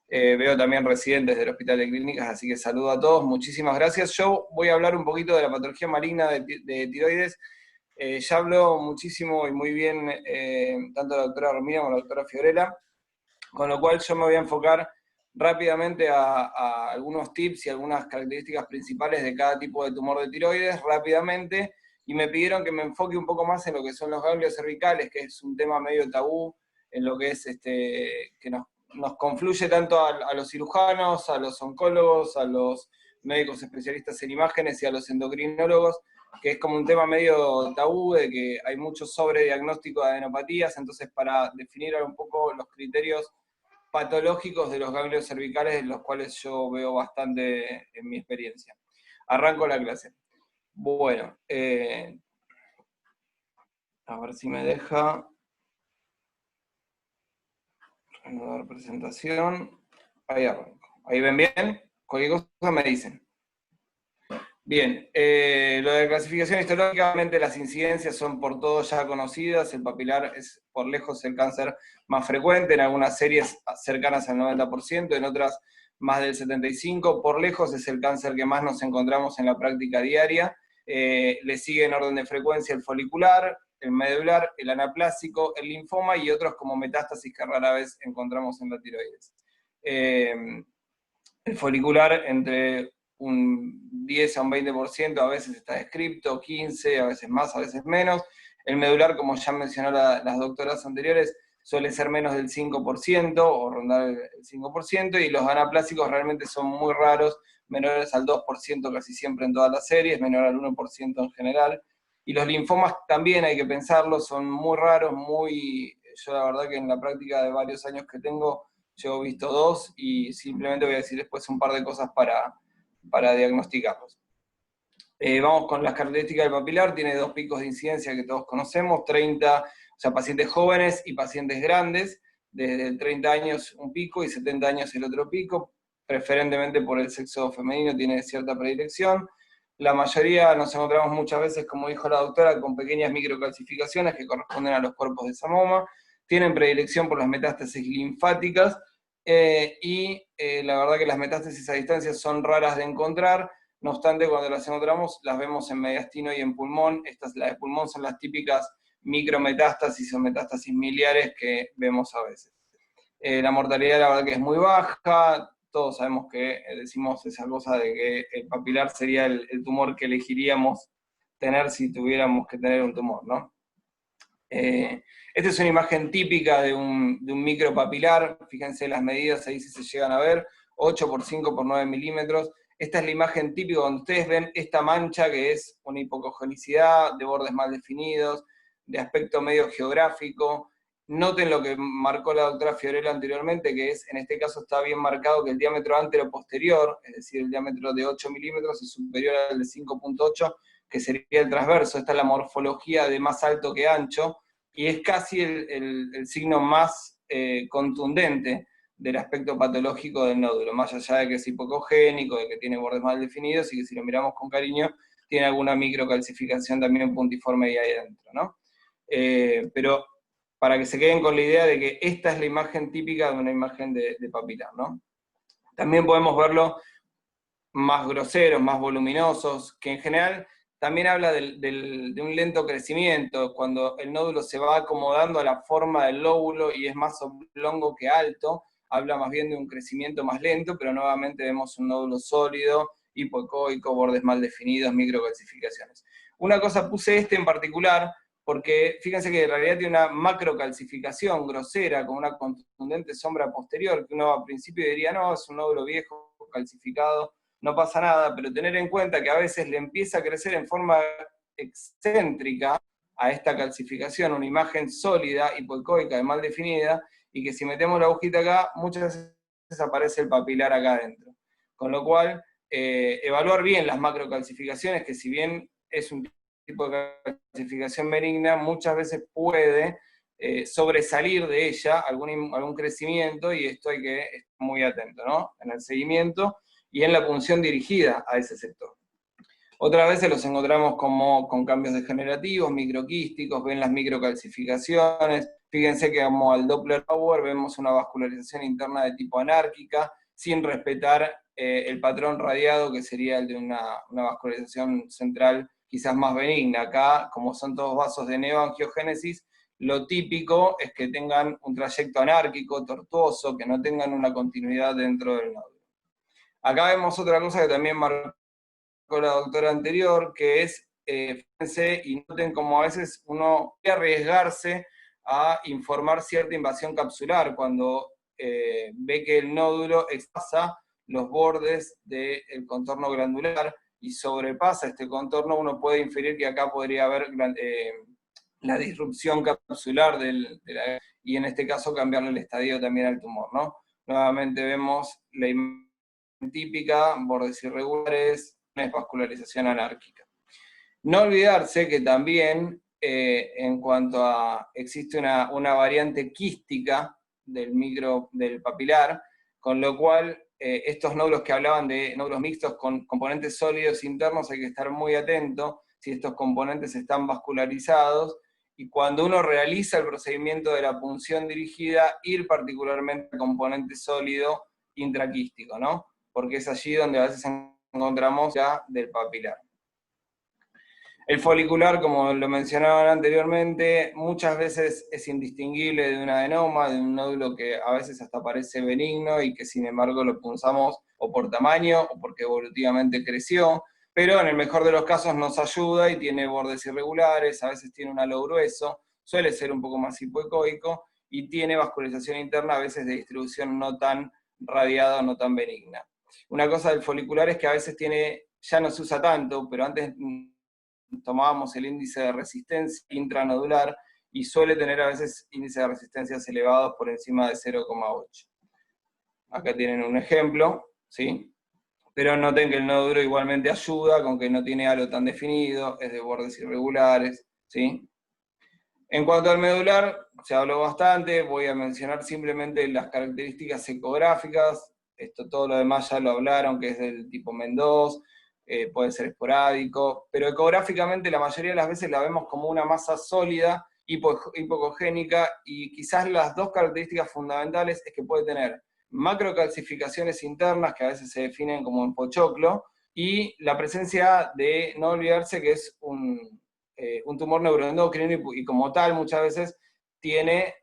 Veo también residentes del Hospital de Clínicas, así que saludo a todos, muchísimas gracias. Yo voy a hablar un poquito de la patología maligna de tiroides. Ya habló muchísimo y muy bien tanto la doctora Romina como la doctora Fiorella, con lo cual yo me voy a enfocar rápidamente a algunos tips y algunas características principales de cada tipo de tumor de tiroides, rápidamente, y me pidieron que me enfoque un poco más en lo que son los ganglios cervicales, que es un tema medio tabú, en lo que es que nos confluye tanto a los cirujanos, a los oncólogos, a los médicos especialistas en imágenes y a los endocrinólogos, que es como un tema medio tabú, de que hay mucho sobrediagnóstico de adenopatías. Entonces, para definir un poco los criterios patológicos de los ganglios cervicales, los cuales yo veo bastante en mi experiencia. Arranco la clase. Bueno, a ver si me deja reanudar presentación. Ahí arranco. ¿Ahí ven bien? Cualquier cosa me dicen. Bien, lo de clasificación histológicamente, las incidencias son por todos ya conocidas. El papilar es por lejos el cáncer más frecuente, en algunas series cercanas al 90%, en otras más del 75%. Por lejos es el cáncer que más nos encontramos en la práctica diaria. Le sigue en orden de frecuencia el folicular, el medular, el anaplásico, el linfoma y otros como metástasis que rara vez encontramos en la tiroides. El folicular entre un 10 a un 20% a veces está descripto, 15, a veces más, a veces menos. El medular, como ya mencionó las doctoras anteriores, suele ser menos del 5% o rondar el 5%, y los anaplásicos realmente son muy raros, menores al 2% casi siempre en todas las series, menor al 1% en general. Y los linfomas también hay que pensarlo, son muy raros, yo la verdad que en la práctica de varios años que tengo, yo he visto 2, y simplemente voy a decir después un par de cosas para diagnosticarlos. Vamos con las características del papilar. Tiene 2 picos de incidencia que todos conocemos, 30, o sea, pacientes jóvenes y pacientes grandes, desde 30 años un pico y 70 años el otro pico. preferentemente por el sexo femenino, tiene cierta predilección. La mayoría nos encontramos muchas veces, como dijo la doctora, con pequeñas microcalcificaciones que corresponden a los cuerpos de Samoma, tienen predilección por las metástasis linfáticas, la verdad que las metástasis a distancia son raras de encontrar. No obstante, cuando las encontramos, las vemos en mediastino y en pulmón. Las de pulmón son las típicas micrometástasis o metástasis miliares que vemos a veces. La mortalidad, la verdad que es muy baja. Todos sabemos que decimos esa cosa de que el papilar sería el tumor que elegiríamos tener si tuviéramos que tener un tumor, ¿no? Esta es una imagen típica de un micropapilar. Fíjense las medidas, ahí sí se llegan a ver, 8 por 5 por 9 milímetros. Esta es la imagen típica donde ustedes ven esta mancha que es una hipocogenicidad, de bordes mal definidos, de aspecto medio geográfico. Noten lo que marcó la doctora Fiorella anteriormente, que es, en este caso está bien marcado que el diámetro antero-posterior, es decir, el diámetro de 8 milímetros es superior al de 5.8, que sería el transverso. Esta es la morfología de más alto que ancho, y es casi el signo más contundente del aspecto patológico del nódulo, más allá de que es hipocogénico, de que tiene bordes mal definidos, y que si lo miramos con cariño, tiene alguna microcalcificación también puntiforme ahí adentro, ¿no? Pero para que se queden con la idea de que esta es la imagen típica de una imagen de papilar, ¿no? También podemos verlo más groseros, más voluminosos, que en general también habla de un lento crecimiento, cuando el nódulo se va acomodando a la forma del lóbulo y es más oblongo que alto, habla más bien de un crecimiento más lento, pero nuevamente vemos un nódulo sólido, hipoecoico, bordes mal definidos, microcalcificaciones. Una cosa, puse este en particular, porque fíjense que en realidad tiene una macrocalcificación grosera, con una contundente sombra posterior, que uno al principio diría, no, es un nódulo viejo, calcificado, no pasa nada, pero tener en cuenta que a veces le empieza a crecer en forma excéntrica a esta calcificación, una imagen sólida, hipoecoica, de mal definida, y que si metemos la agujita acá, muchas veces aparece el papilar acá adentro. Con lo cual, evaluar bien las macrocalcificaciones, que si bien es un tipo de calcificación benigna, muchas veces puede sobresalir de ella algún crecimiento, y esto hay que estar muy atento, ¿no? En el seguimiento y en la punción dirigida a ese sector. Otras veces los encontramos con cambios degenerativos, microquísticos, ven las microcalcificaciones. Fíjense que como al Doppler Power vemos una vascularización interna de tipo anárquica, sin respetar el patrón radiado, que sería el de una vascularización central quizás más benigna. Acá, como son todos vasos de neoangiogénesis, lo típico es que tengan un trayecto anárquico, tortuoso, que no tengan una continuidad dentro del nódulo. Acá vemos otra cosa que también marcó la doctora anterior, que es, fíjense y noten cómo a veces uno puede arriesgarse a informar cierta invasión capsular cuando ve que el nódulo expasa los bordes del contorno glandular y sobrepasa este contorno. Uno puede inferir que acá podría haber la disrupción capsular y en este caso cambiarle el estadio también al tumor, ¿no? Nuevamente vemos la imagen típica, bordes irregulares, una vascularización anárquica. No olvidarse que también, en cuanto a, existe una variante quística del papilar, con lo cual estos nódulos que hablaban de nódulos mixtos con componentes sólidos internos, hay que estar muy atento si estos componentes están vascularizados, y cuando uno realiza el procedimiento de la punción dirigida, ir particularmente al componente sólido intraquístico, ¿no? Porque es allí donde a veces encontramos ya del papilar. El folicular, como lo mencionaban anteriormente, muchas veces es indistinguible de un adenoma, de un nódulo que a veces hasta parece benigno y que sin embargo lo punzamos o por tamaño o porque evolutivamente creció, pero en el mejor de los casos nos ayuda y tiene bordes irregulares, a veces tiene un halo grueso, suele ser un poco más hipoecoico y tiene vascularización interna a veces de distribución no tan radiada o no tan benigna. Una cosa del folicular es que a veces ya no se usa tanto, pero antes tomábamos el índice de resistencia intranodular y suele tener a veces índices de resistencias elevados por encima de 0,8. Acá tienen un ejemplo, ¿sí? Pero noten que el nódulo igualmente ayuda, con que no tiene halo tan definido, es de bordes irregulares, ¿sí? En cuanto al medular, se habló bastante, voy a mencionar simplemente las características ecográficas. esto todo lo demás ya lo hablaron, que es del tipo Mendoz, puede ser esporádico, pero ecográficamente la mayoría de las veces la vemos como una masa sólida, hipocogénica, y quizás las dos características fundamentales es que puede tener macrocalcificaciones internas, que a veces se definen como en pochoclo, y la presencia de, no olvidarse que es un tumor neuroendocrino y como tal muchas veces tiene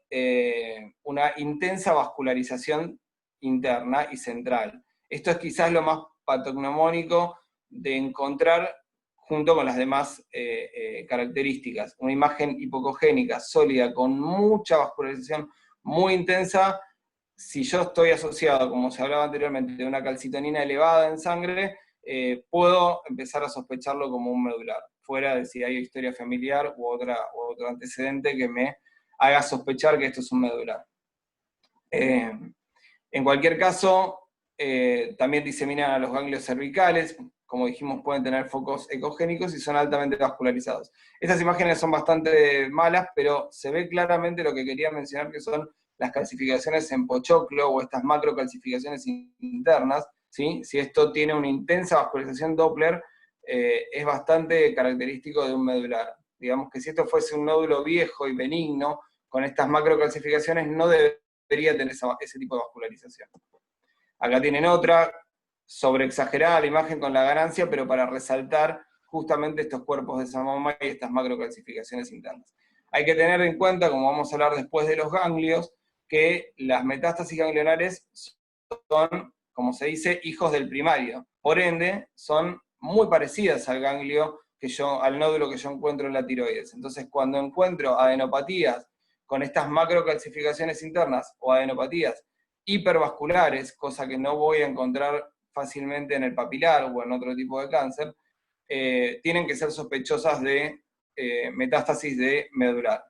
una intensa vascularización interna y central. Esto es quizás lo más patognomónico de encontrar junto con las demás características. Una imagen hipocogénica, sólida, con mucha vascularización muy intensa. Si yo estoy asociado, como se hablaba anteriormente, de una calcitonina elevada en sangre, puedo empezar a sospecharlo como un medular, fuera de si hay historia familiar u otro antecedente que me haga sospechar que esto es un medular. En cualquier caso, también diseminan a los ganglios cervicales, como dijimos, pueden tener focos ecogénicos y son altamente vascularizados. Estas imágenes son bastante malas, pero se ve claramente lo que quería mencionar, que son las calcificaciones en pochoclo o estas macrocalcificaciones internas, ¿sí? Si esto tiene una intensa vascularización Doppler, es bastante característico de un medular. Digamos que si esto fuese un nódulo viejo y benigno, con estas macrocalcificaciones no debería tener ese tipo de vascularización. Acá tienen otra, sobreexagerada la imagen con la ganancia, pero para resaltar justamente estos cuerpos de samoma y estas macrocalcificaciones internas. Hay que tener en cuenta, como vamos a hablar después de los ganglios, que las metástasis ganglionares son, como se dice, hijos del primario. Por ende, son muy parecidas al ganglio al nódulo que yo encuentro en la tiroides. Entonces, cuando encuentro adenopatías con estas macrocalcificaciones internas o adenopatías hipervasculares, cosa que no voy a encontrar fácilmente en el papilar o en otro tipo de cáncer, tienen que ser sospechosas de metástasis de medular.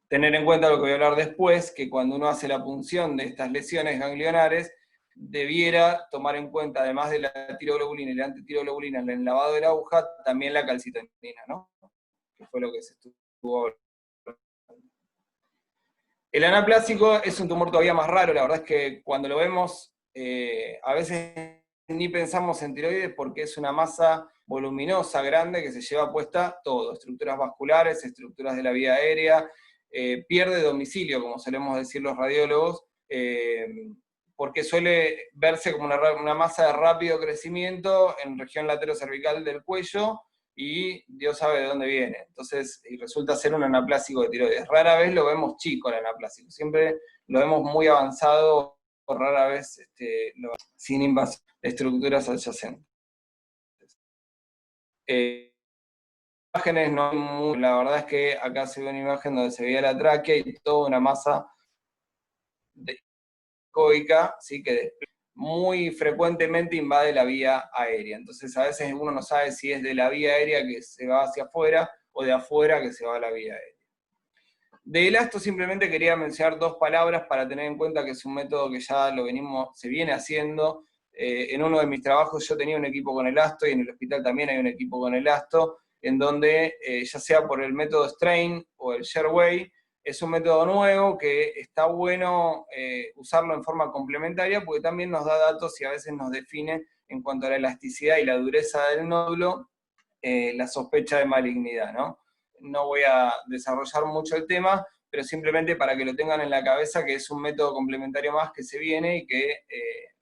Tener en cuenta lo que voy a hablar después, que cuando uno hace la punción de estas lesiones ganglionares, debiera tomar en cuenta, además de la tiroglobulina y la antitiroglobulina en el lavado de la aguja, también la calcitonina, ¿no? Que fue lo que se estuvo hablando. El anaplásico es un tumor todavía más raro, la verdad es que cuando lo vemos, a veces ni pensamos en tiroides porque es una masa voluminosa, grande, que se lleva puesta todo, estructuras vasculares, estructuras de la vía aérea, pierde domicilio, como solemos decir los radiólogos, porque suele verse como una masa de rápido crecimiento en región laterocervical del cuello, y Dios sabe de dónde viene. Entonces, y resulta ser un anaplásico de tiroides. Rara vez lo vemos chico el anaplásico, siempre lo vemos muy avanzado, o rara vez sin invasión de estructuras adyacentes. Imágenes no, la verdad es que acá se ve una imagen donde se veía la tráquea y toda una masa coica, ¿sí? Que muy frecuentemente invade la vía aérea. Entonces a veces uno no sabe si es de la vía aérea que se va hacia afuera o de afuera que se va a la vía aérea. De elasto simplemente quería mencionar dos palabras para tener en cuenta que es un método que ya se viene haciendo. En uno de mis trabajos yo tenía un equipo con elasto y en el hospital también hay un equipo con elasto, en donde ya sea por el método Strain o el Shareway, es un método nuevo que está bueno usarlo en forma complementaria porque también nos da datos y a veces nos define en cuanto a la elasticidad y la dureza del nódulo, la sospecha de malignidad, ¿no? No voy a desarrollar mucho el tema, pero simplemente para que lo tengan en la cabeza que es un método complementario más que se viene y que,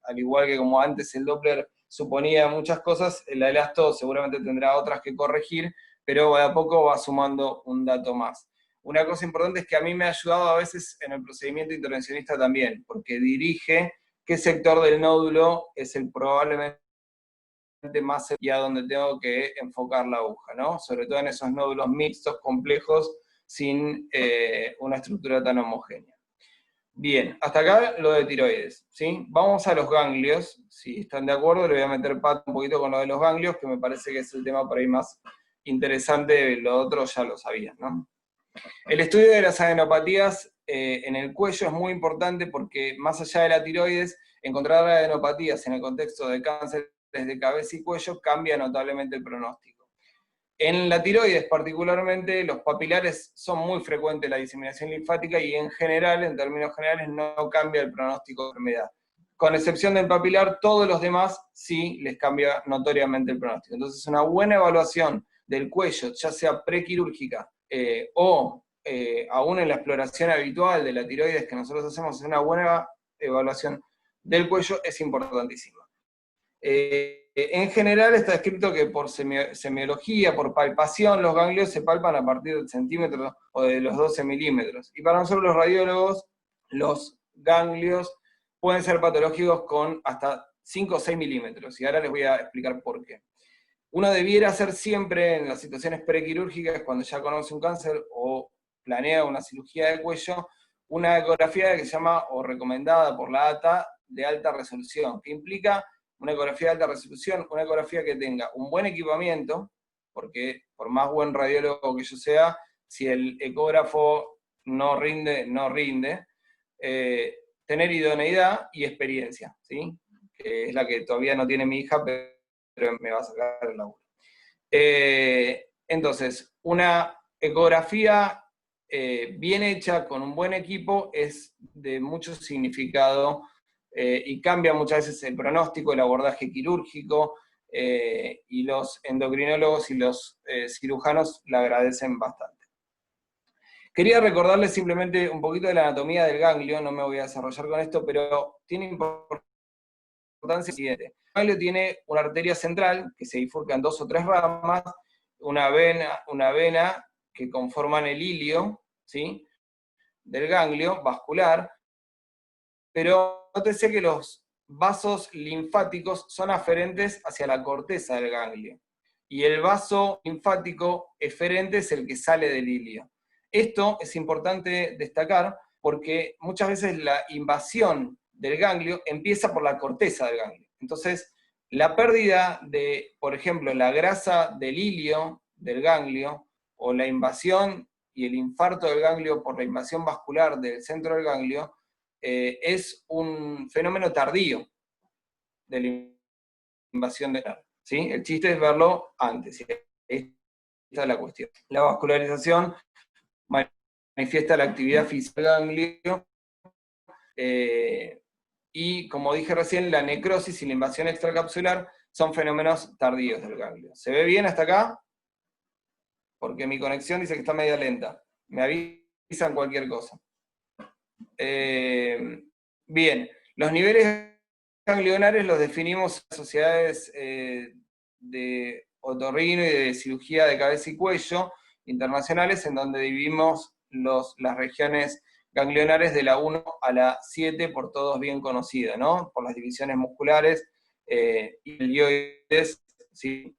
al igual que como antes el Doppler suponía muchas cosas, el elasto seguramente tendrá otras que corregir, pero de a poco va sumando un dato más. Una cosa importante es que a mí me ha ayudado a veces en el procedimiento intervencionista también, porque dirige qué sector del nódulo es el probablemente más y a donde tengo que enfocar la aguja, ¿no? Sobre todo en esos nódulos mixtos, complejos, sin una estructura tan homogénea. Bien, hasta acá lo de tiroides, ¿sí? Vamos a los ganglios, si están de acuerdo, le voy a meter pata un poquito con lo de los ganglios, que me parece que es el tema por ahí más interesante, lo otro ya lo sabían, ¿no? El estudio de las adenopatías en el cuello es muy importante porque más allá de la tiroides, encontrar adenopatías en el contexto de cánceres de cabeza y cuello cambia notablemente el pronóstico. En la tiroides particularmente, los papilares son muy frecuentes la diseminación linfática y en general, en términos generales, no cambia el pronóstico de enfermedad. con excepción del papilar, todos los demás sí les cambia notoriamente el pronóstico. Entonces, una buena evaluación del cuello, ya sea prequirúrgica o aún en la exploración habitual de la tiroides que nosotros hacemos, una buena evaluación del cuello es importantísima. En general está escrito que por semiología, por palpación, los ganglios se palpan a partir del centímetro o de los 12 milímetros. Y para nosotros los radiólogos, los ganglios pueden ser patológicos con hasta 5 o 6 milímetros. Y ahora les voy a explicar por qué. Uno debiera hacer siempre en las situaciones prequirúrgicas, cuando ya conoce un cáncer o planea una cirugía de cuello, una ecografía que se llama, o recomendada por la ATA, de alta resolución, que implica una ecografía de alta resolución, una ecografía que tenga un buen equipamiento, porque por más buen radiólogo que yo sea, si el ecógrafo no rinde, no rinde, tener idoneidad y experiencia, ¿sí? Que es la que todavía no tiene mi hija, pero me va a sacar el laburo. Entonces, una ecografía bien hecha, con un buen equipo, es de mucho significado y cambia muchas veces el pronóstico, el abordaje quirúrgico, y los endocrinólogos y los cirujanos la agradecen bastante. Quería recordarles simplemente un poquito de la anatomía del ganglio, no me voy a desarrollar con esto, pero tiene importancia siguiente. El ganglio tiene una arteria central que se bifurca en 2 o 3 ramas, una vena que conforman el hilio, ¿sí?, del ganglio vascular, pero nótese que los vasos linfáticos son aferentes hacia la corteza del ganglio, y el vaso linfático eferente es el que sale del hilio. Esto es importante destacar porque muchas veces la invasión del ganglio empieza por la corteza del ganglio. Entonces, la pérdida de, por ejemplo, la grasa del hilio del ganglio, o la invasión y el infarto del ganglio por la invasión vascular del centro del ganglio, es un fenómeno tardío de la invasión del ganglio, ¿sí? El chiste es verlo antes, ¿sí? Esta es la cuestión. La vascularización manifiesta la actividad física del ganglio, y como dije recién, la necrosis y la invasión extracapsular son fenómenos tardíos del ganglio. ¿Se ve bien hasta acá? Porque mi conexión dice que está media lenta. Me avisan cualquier cosa. Bien, los niveles ganglionares los definimos en sociedades de otorrino y de cirugía de cabeza y cuello internacionales, en donde dividimos las regiones ganglionares de la 1 a la 7, por todos bien conocidas, ¿no? Por las divisiones musculares y el dioides, ¿sí?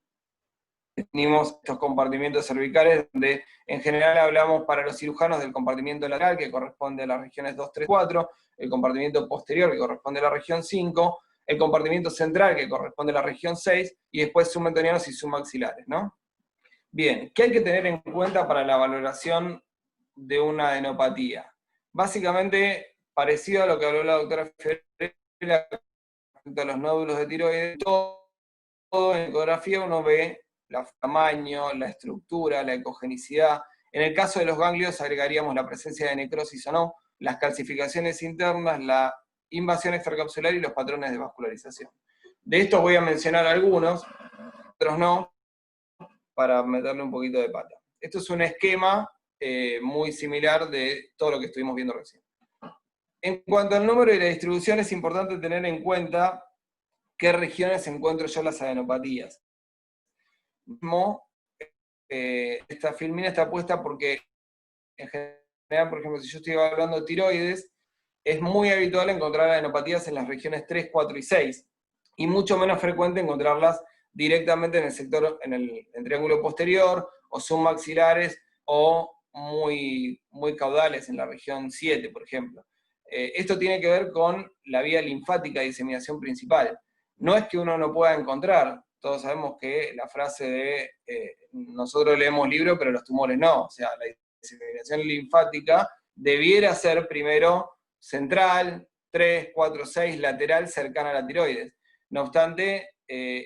Definimos estos compartimientos cervicales, donde en general hablamos para los cirujanos del compartimiento lateral, que corresponde a las regiones 2, 3, 4, el compartimiento posterior, que corresponde a la región 5, el compartimiento central, que corresponde a la región 6, y después submentonianos y submaxilares, ¿no? Bien, ¿qué hay que tener en cuenta para la valoración de una adenopatía? Básicamente, parecido a lo que habló la doctora Fiorella respecto a los nódulos de tiroides, todo en ecografía uno ve el tamaño, la estructura, la ecogenicidad. En el caso de los ganglios agregaríamos la presencia de necrosis o no, las calcificaciones internas, la invasión extracapsular y los patrones de vascularización. De estos voy a mencionar algunos, otros no, para meterle un poquito de pata. Esto es un esquema muy similar de todo lo que estuvimos viendo recién. En cuanto al número y la distribución, es importante tener en cuenta qué regiones encuentro yo las adenopatías. Esta filmina está puesta porque, en general, por ejemplo, si yo estoy hablando de tiroides, es muy habitual encontrar adenopatías en las regiones 3, 4 y 6, y mucho menos frecuente encontrarlas directamente en el sector, en el triángulo posterior, o submaxilares, o muy caudales en la región 7, por ejemplo. Esto tiene que ver con la vía linfática de diseminación principal. No es que uno no pueda encontrar, todos sabemos que la frase de nosotros leemos libros, pero los tumores no. O sea, la diseminación linfática debiera ser primero central, 3, 4, 6, lateral, cercana a la tiroides. No obstante,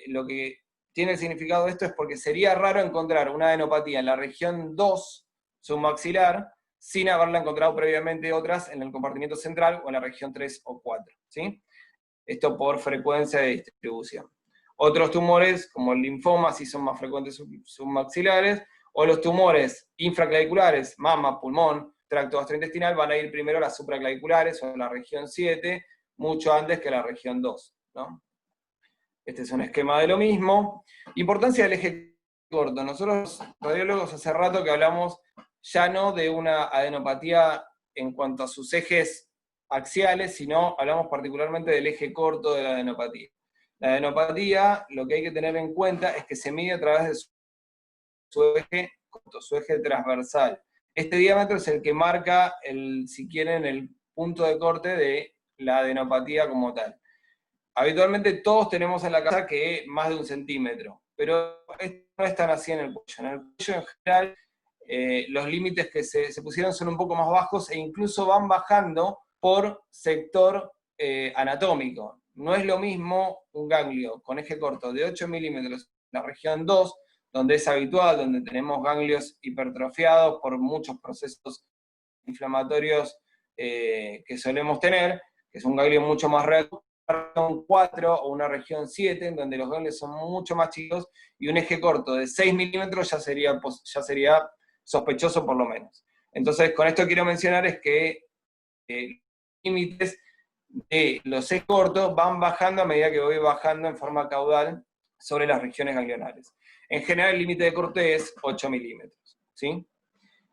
lo que tiene el significado de esto es porque sería raro encontrar una adenopatía en la región 2 submaxilar sin haberla encontrado previamente otras en el compartimiento central o en la región 3 o 4, ¿sí? Esto por frecuencia de distribución. Otros tumores, como el linfoma, sí son más frecuentes submaxilares, o los tumores infraclaviculares, mama, pulmón, tracto gastrointestinal, van a ir primero a las supraclaviculares o a la región 7, mucho antes que la región 2, ¿no? Este es un esquema de lo mismo. Importancia del eje corto. Nosotros, radiólogos, hace rato que hablamos ya no de una adenopatía en cuanto a sus ejes axiales, sino hablamos particularmente del eje corto de la adenopatía. La adenopatía, lo que hay que tener en cuenta es que se mide a través de su eje corto, su eje transversal. Este diámetro es el que marca, si quieren, el punto de corte de la adenopatía como tal. Habitualmente todos tenemos en la cabeza que más de 1 centímetro, pero esto no es tan así en el cuello. En el cuello, en general, los límites que se pusieron son un poco más bajos e incluso van bajando por sector anatómico. No es lo mismo un ganglio con eje corto de 8 milímetros en la región 2, donde es habitual, donde tenemos ganglios hipertrofiados por muchos procesos inflamatorios que solemos tener, que es un ganglio mucho más reactivo, una región 4 o una región 7, en donde los ganglios son mucho más chicos, y un eje corto de 6 milímetros ya sería sospechoso por lo menos. Entonces, con esto quiero mencionar es que los límites de los ejes cortos van bajando a medida que voy bajando en forma caudal sobre las regiones ganglionares. En general, el límite de corte es 8 milímetros, ¿sí?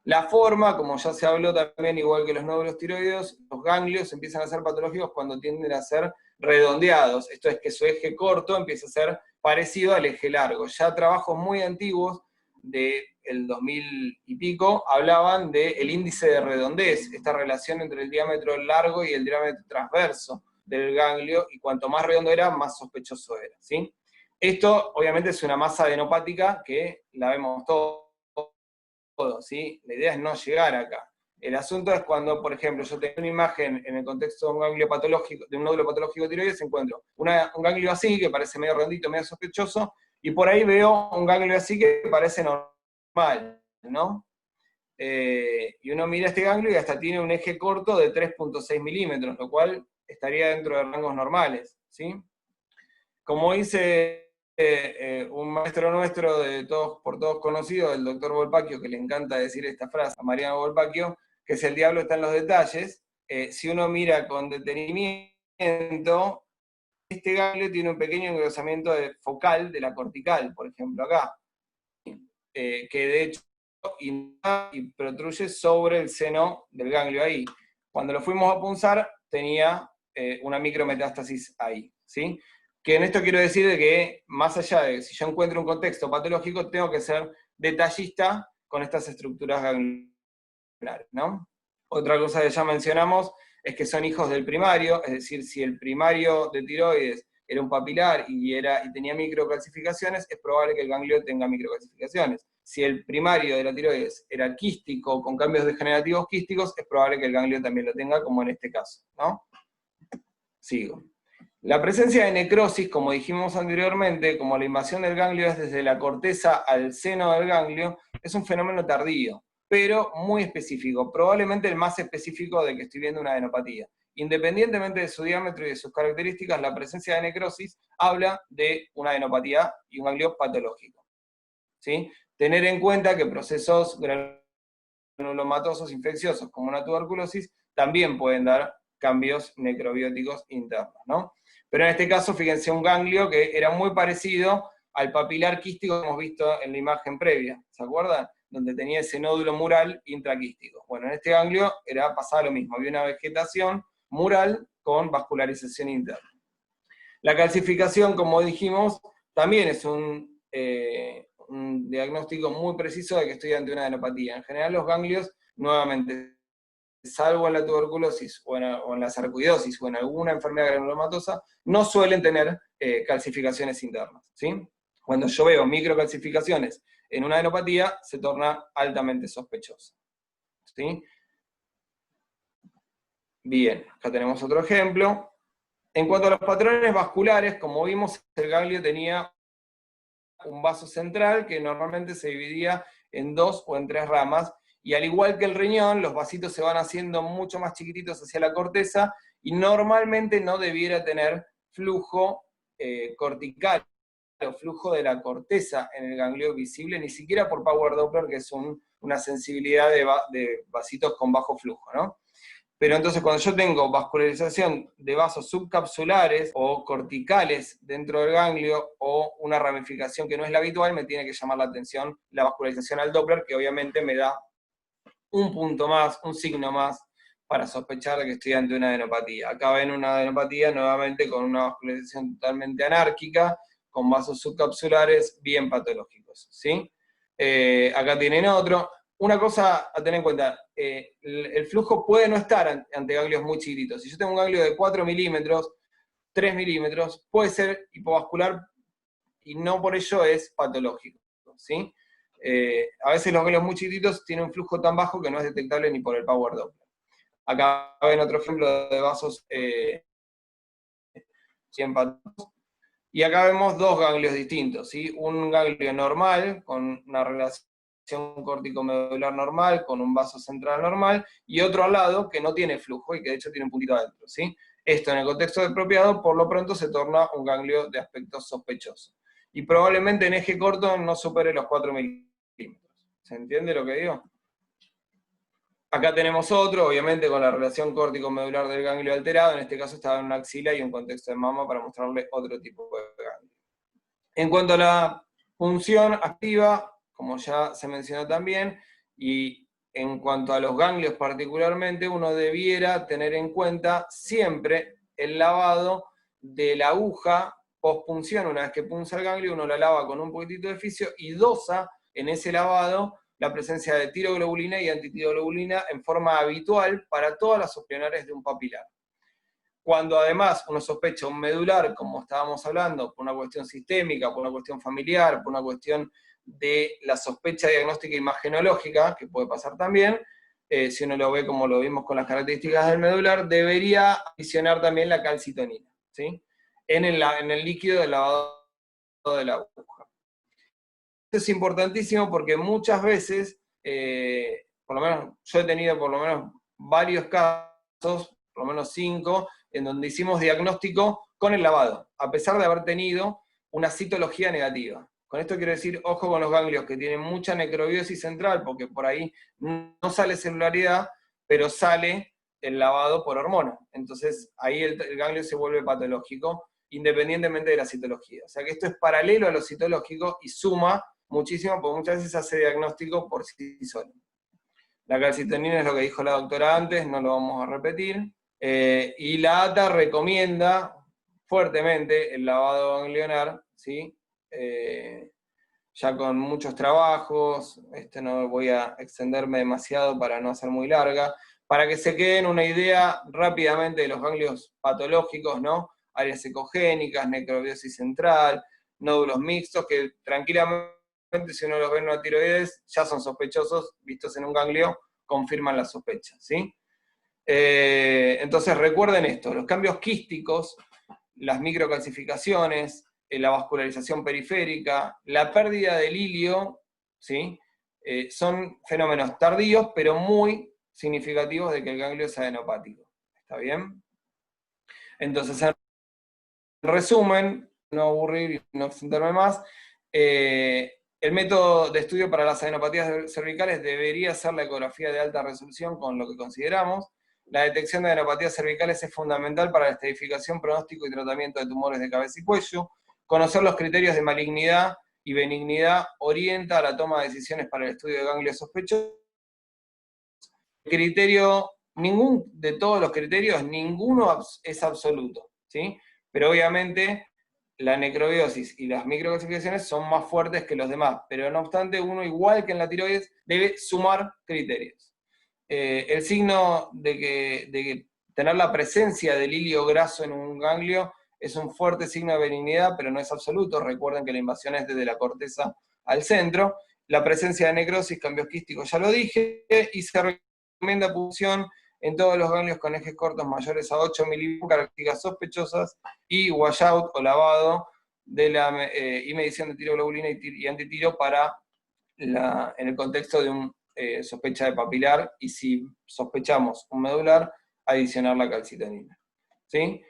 La forma, como ya se habló también, igual que los nódulos tiroideos, los ganglios empiezan a ser patológicos cuando tienden a ser redondeados. Esto es que su eje corto empieza a ser parecido al eje largo. Ya trabajos muy antiguos, del 2000 y pico, hablaban del índice de redondez, esta relación entre el diámetro largo y el diámetro transverso del ganglio, y cuanto más redondo era, más sospechoso era, ¿sí? Esto, obviamente, es una masa adenopática que la vemos todo, ¿sí? La idea es no llegar acá. El asunto es cuando, por ejemplo, yo tengo una imagen en el contexto de un ganglio patológico, de un nódulo patológico tiroides, encuentro un ganglio así, que parece medio redondito, medio sospechoso, y por ahí veo un ganglio así que parece normal, ¿no? Y uno mira este ganglio y hasta tiene un eje corto de 3.6 milímetros, lo cual estaría dentro de rangos normales, ¿sí? Como dice un maestro nuestro por todos conocido, el doctor Volpacchio, que le encanta decir esta frase a Mariano Volpacchio, que es el diablo está en los detalles. Si uno mira con detenimiento, este ganglio tiene un pequeño engrosamiento focal de la cortical, por ejemplo acá, que de hecho y protruye sobre el seno del ganglio ahí. Cuando lo fuimos a punzar, tenía una micrometástasis ahí, ¿sí? Que en esto quiero decir de que, más allá de si yo encuentro un contexto patológico, tengo que ser detallista con estas estructuras ganglionares, ¿no? Otra cosa que ya mencionamos es que son hijos del primario, es decir, si el primario de tiroides era un papilar y tenía microcalcificaciones, es probable que el ganglio tenga microcalcificaciones. Si el primario de la tiroides era quístico, con cambios degenerativos quísticos, es probable que el ganglio también lo tenga, como en este caso, ¿no? Sigo. La presencia de necrosis, como dijimos anteriormente, como la invasión del ganglio es desde la corteza al seno del ganglio, es un fenómeno tardío, pero muy específico, probablemente el más específico de que estoy viendo una adenopatía. Independientemente de su diámetro y de sus características, la presencia de necrosis habla de una adenopatía y un ganglio patológico, ¿sí? Tener en cuenta que procesos granulomatosos infecciosos como una tuberculosis también pueden dar cambios necrobióticos internos, ¿no? Pero en este caso, fíjense, un ganglio que era muy parecido al papilar quístico que hemos visto en la imagen previa, ¿se acuerdan? Donde tenía ese nódulo mural intraquístico. Bueno, en este ganglio pasaba lo mismo, había una vegetación mural con vascularización interna. La calcificación, como dijimos, también es un diagnóstico muy preciso de que estoy ante una adenopatía. En general los ganglios, nuevamente, salvo en la tuberculosis o en la sarcoidosis o en alguna enfermedad granulomatosa, no suelen tener calcificaciones internas, ¿sí? Cuando yo veo microcalcificaciones en una adenopatía, se torna altamente sospechosa, ¿sí? Bien, acá tenemos otro ejemplo. En cuanto a los patrones vasculares, como vimos, el ganglio tenía un vaso central que normalmente se dividía en 2 o en 3 ramas, y al igual que el riñón, los vasitos se van haciendo mucho más chiquititos hacia la corteza, y normalmente no debiera tener flujo cortical o flujo de la corteza en el ganglio visible, ni siquiera por Power Doppler, que es una sensibilidad de vasitos con bajo flujo, ¿no? Pero entonces cuando yo tengo vascularización de vasos subcapsulares o corticales dentro del ganglio, o una ramificación que no es la habitual, me tiene que llamar la atención la vascularización al Doppler, que obviamente me da un punto más, un signo más, para sospechar de que estoy ante una adenopatía. Acá ven una adenopatía nuevamente con una vascularización totalmente anárquica, con vasos subcapsulares bien patológicos, ¿sí? Acá tienen otro. Una cosa a tener en cuenta, el flujo puede no estar ante ganglios muy chiquititos. Si yo tengo un ganglio de 4 milímetros, 3 milímetros, puede ser hipovascular y no por ello es patológico, ¿sí? A veces los ganglios muy chiquititos tienen un flujo tan bajo que no es detectable ni por el Power Doppler. Acá ven otro ejemplo de vasos 100 patos. Y acá vemos dos ganglios distintos, ¿sí? Un ganglio normal, con una relación córtico-medular normal, con un vaso central normal, y otro al lado que no tiene flujo y que de hecho tiene un puntito adentro, ¿sí? Esto en el contexto apropiado, por lo pronto se torna un ganglio de aspecto sospechoso. Y probablemente en eje corto no supere los 4 milímetros. ¿Se entiende lo que digo? Acá tenemos otro, obviamente con la relación córtico-medular del ganglio alterado, en este caso estaba en una axila y un contexto de mama para mostrarle otro tipo de ganglio. En cuanto a la función activa, como ya se mencionó también, y en cuanto a los ganglios particularmente, uno debiera tener en cuenta siempre el lavado de la aguja post-punción. Una vez que punza el ganglio, uno la lava con un poquitito de fisio y dosa en ese lavado la presencia de tiroglobulina y antitiroglobulina en forma habitual para todas las supranares de un papilar. Cuando además uno sospecha un medular, como estábamos hablando, por una cuestión sistémica, por una cuestión familiar, por una cuestión de la sospecha diagnóstica imagenológica, que puede pasar también, si uno lo ve como lo vimos con las características del medular, debería adicionar también la calcitonina, ¿sí? En el líquido del lavado de la aguja. Esto es importantísimo porque muchas veces, por lo menos yo he tenido por lo menos varios casos, por lo menos 5, en donde hicimos diagnóstico con el lavado, a pesar de haber tenido una citología negativa. Con esto quiero decir, ojo con los ganglios que tienen mucha necrobiosis central, porque por ahí no sale celularidad, pero sale el lavado por hormona. Entonces ahí el ganglio se vuelve patológico, independientemente de la citología. O sea que esto es paralelo a lo citológico y suma muchísimo, porque muchas veces hace diagnóstico por sí solo. La calcitonina es lo que dijo la doctora antes, no lo vamos a repetir. Y la ATA recomienda fuertemente el lavado ganglionar, ¿sí? Ya con muchos trabajos, no voy a extenderme demasiado para no hacer muy larga, para que se queden una idea rápidamente de los ganglios patológicos, ¿no? Áreas ecogénicas, necrobiosis central, nódulos mixtos, que tranquilamente si uno los ve en una tiroides, ya son sospechosos, vistos en un ganglio, confirman la sospecha, ¿sí? Entonces recuerden esto, los cambios quísticos, las microcalcificaciones, la vascularización periférica, la pérdida del hilio, ¿sí? Son fenómenos tardíos, pero muy significativos de que el ganglio es adenopático. ¿Está bien? Entonces, en resumen, no aburrir y no extenderme más, el método de estudio para las adenopatías cervicales debería ser la ecografía de alta resolución con lo que consideramos. La detección de adenopatías cervicales es fundamental para la estadificación, pronóstico y tratamiento de tumores de cabeza y cuello. Conocer los criterios de malignidad y benignidad orienta a la toma de decisiones para el estudio de ganglios sospechosos. Ningún de todos los criterios, ninguno es absoluto, ¿sí? Pero obviamente la necrobiosis y las microcalcificaciones son más fuertes que los demás, pero no obstante uno, igual que en la tiroides, debe sumar criterios. El signo de que tener la presencia del hilio graso en un ganglio es un fuerte signo de benignidad, pero no es absoluto. Recuerden que la invasión es desde la corteza al centro. La presencia de necrosis, cambios quísticos, ya lo dije, y se recomienda punción en todos los ganglios con ejes cortos mayores a 8 milímetros, características sospechosas, y washout o lavado y medición de tiroglobulina y antitiro en el contexto de un sospecha de papilar, y si sospechamos un medular, adicionar la calcitonina, ¿sí?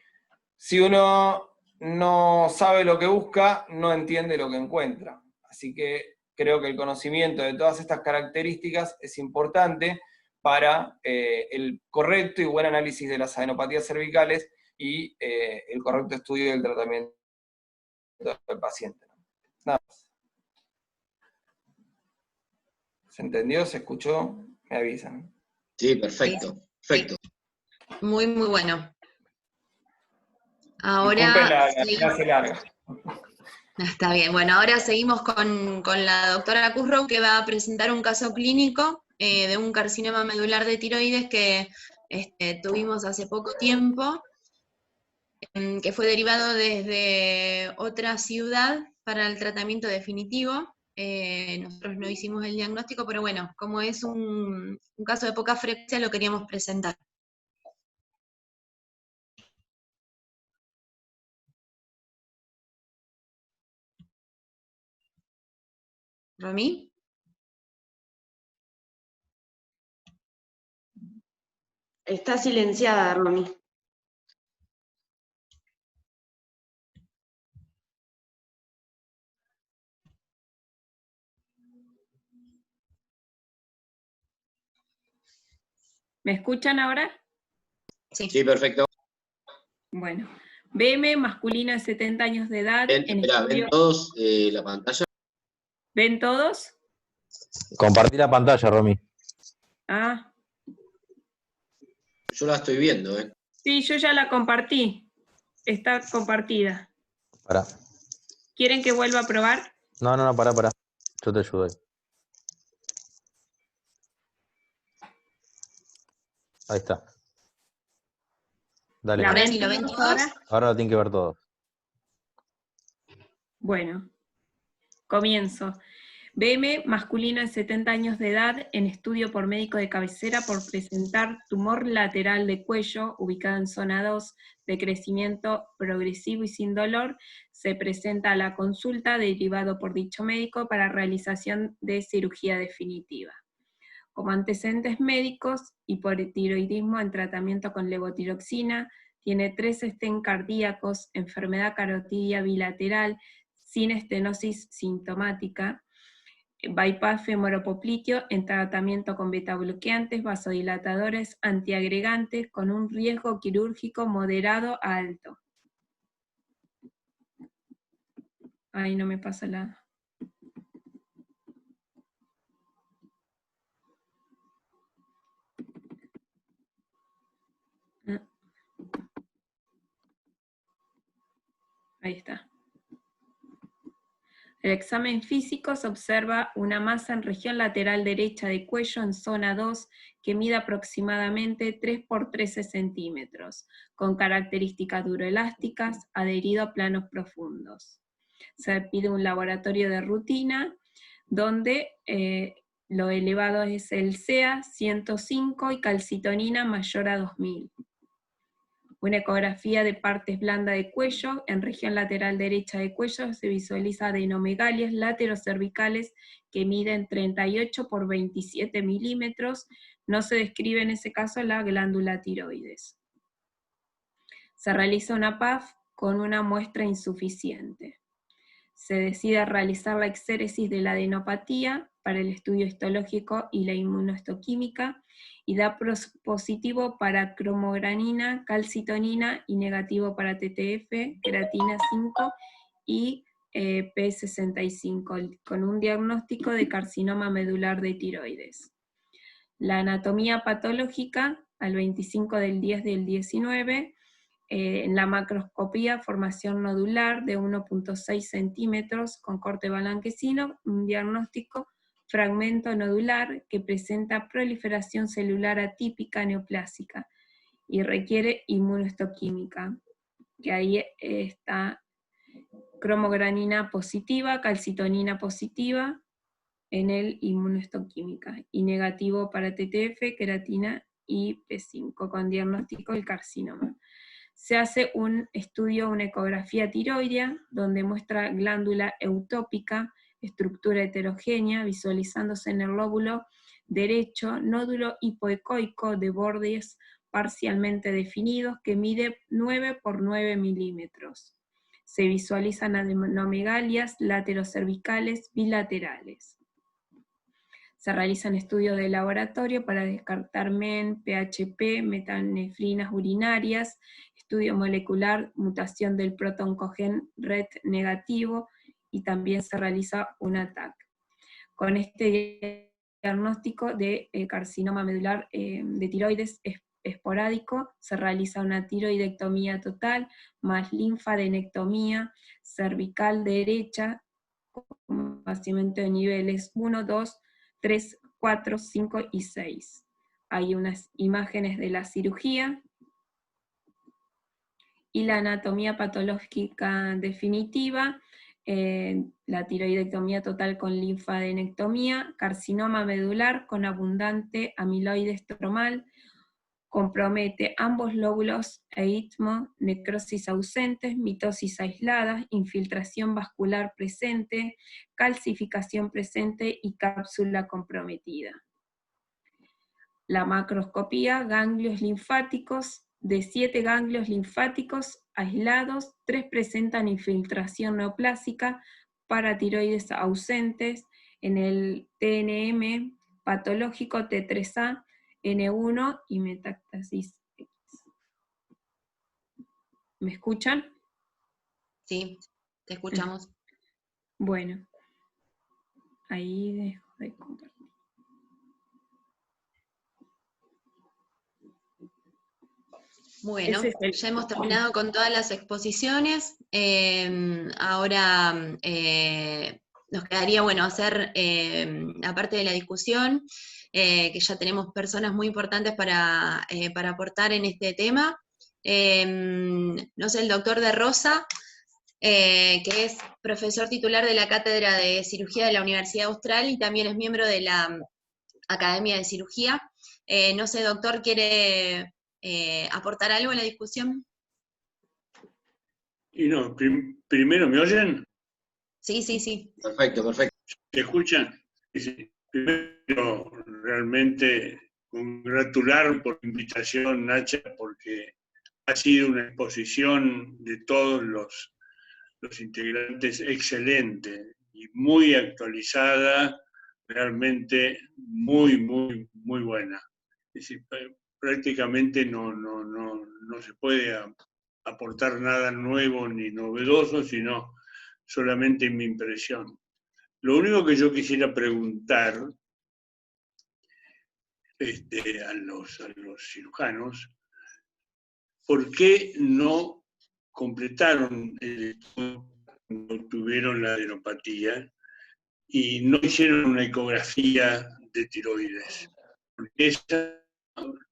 Si uno no sabe lo que busca, no entiende lo que encuentra. Así que creo que el conocimiento de todas estas características es importante para el correcto y buen análisis de las adenopatías cervicales y el correcto estudio del tratamiento del paciente. Nada más. ¿Se entendió? ¿Se escuchó? Me avisan. Sí, perfecto, perfecto. Muy, muy bueno. Disculpen Ahora la seguimos. clase larga. Está bien, bueno, ahora seguimos con la doctora Currow, que va a presentar un caso clínico de un carcinoma medular de tiroides que tuvimos hace poco tiempo, que fue derivado desde otra ciudad para el tratamiento definitivo. Nosotros no hicimos el diagnóstico, pero bueno, como es un caso de poca frecuencia, lo queríamos presentar. ¿Romy? Está silenciada, Romy. ¿Me escuchan ahora? Sí. Sí, perfecto. Bueno. BM, masculina de 70 años de edad. Espera, ¿ven todos la pantalla? ¿Ven todos? Compartí la pantalla, Romy. Ah, Yo la estoy viendo, ¿eh? sí, yo ya la compartí. Está compartida. Pará. ¿Quieren que vuelva a probar? No, pará. Yo te ayudo ahí. Ahí está. Dale. ¿La Ahora ven sí lo ven todos todos. ahora? Ahora lo tienen que ver todos. Bueno, comienzo. BM, masculina de 70 años de edad, en estudio por médico de cabecera por presentar tumor lateral de cuello, ubicado en zona 2, de crecimiento progresivo y sin dolor, se presenta a la consulta derivado por dicho médico para realización de cirugía definitiva. Como antecedentes médicos, hipotiroidismo en tratamiento con levotiroxina, tiene 3 stents cardíacos, enfermedad carotidia bilateral, sin estenosis sintomática, bypass femoropopliteo en tratamiento con betabloqueantes, vasodilatadores, antiagregantes, con un riesgo quirúrgico moderado a alto. Ay, no me pasa la... Ahí está. El examen físico se observa una masa en región lateral derecha de cuello en zona 2 que mide aproximadamente 3 por 13 centímetros, con características duroelásticas, adherido a planos profundos. Se pide un laboratorio de rutina donde lo elevado es el CEA 105 y calcitonina mayor a 2000. Una ecografía de partes blandas de cuello, en región lateral derecha de cuello se visualiza adenomegalias laterocervicales que miden 38 por 27 milímetros, no se describe en ese caso la glándula tiroides. Se realiza una PAF con una muestra insuficiente. Se decide realizar la exéresis de la adenopatía para el estudio histológico y la inmunohistoquímica, y da positivo para cromogranina, calcitonina y negativo para TTF, creatina 5 y P65, con un diagnóstico de carcinoma medular de tiroides. La anatomía patológica, al 25 del 10 del 19, en la macroscopía, formación nodular de 1.6 centímetros con corte blanquecino, un diagnóstico fragmento nodular que presenta proliferación celular atípica neoplásica y requiere inmunohistoquímica, que ahí está cromogranina positiva, calcitonina positiva en el inmunohistoquímica, y negativo para TTF, queratina y P5, con diagnóstico del carcinoma. Se hace un estudio, una ecografía tiroidea, donde muestra glándula eutópica, estructura heterogénea, visualizándose en el lóbulo derecho, nódulo hipoecoico de bordes parcialmente definidos, que mide 9 por 9 milímetros. Se visualizan adenomegalias laterocervicales bilaterales. Se realizan estudios de laboratorio para descartar MEN, PHP, metanefrinas urinarias, estudio molecular, mutación del protoncogen RET negativo, y también se realiza un ATAC. Con este diagnóstico de carcinoma medular de tiroides esporádico, se realiza una tiroidectomía total, más linfadenectomía cervical derecha, con vaciamiento de niveles 1, 2, 3, 4, 5 y 6. Hay unas imágenes de la cirugía y la anatomía patológica definitiva, la tiroidectomía total con linfadenectomía, carcinoma medular con abundante amiloide estromal, compromete ambos lóbulos e istmo, necrosis ausentes, mitosis aislada, infiltración vascular presente, calcificación presente y cápsula comprometida. La macroscopía, ganglios linfáticos. De 7 ganglios linfáticos aislados, 3 presentan infiltración neoplásica, paratiroides ausentes, en el TNM patológico T3A, N1 y metástasis X. ¿Me escuchan? Sí, te escuchamos. Bueno, ahí dejo de compartir. Bueno, Ese es ya hemos terminado con todas las exposiciones. Ahora nos quedaría, bueno, hacer, aparte de la discusión, que ya tenemos personas muy importantes para aportar en este tema. No sé, el doctor De Rosa, que es profesor titular de la Cátedra de Cirugía de la Universidad Austral y también es miembro de la Academia de Cirugía. No sé, doctor, ¿quiere aportar algo a la discusión? Y no, primero, ¿me oyen? Sí, sí, sí. Perfecto, perfecto. ¿Se escuchan? Sí. Primero, realmente congratular por la invitación, Nacha, porque ha sido una exposición de todos los integrantes excelente y muy actualizada, realmente muy, muy, muy buena. Es decir, prácticamente no se puede aportar nada nuevo ni novedoso, sino solamente mi impresión. Lo único que yo quisiera preguntar a los cirujanos, ¿por qué no completaron el estudio cuando tuvieron la adenopatía y no hicieron una ecografía de tiroides? Porque esa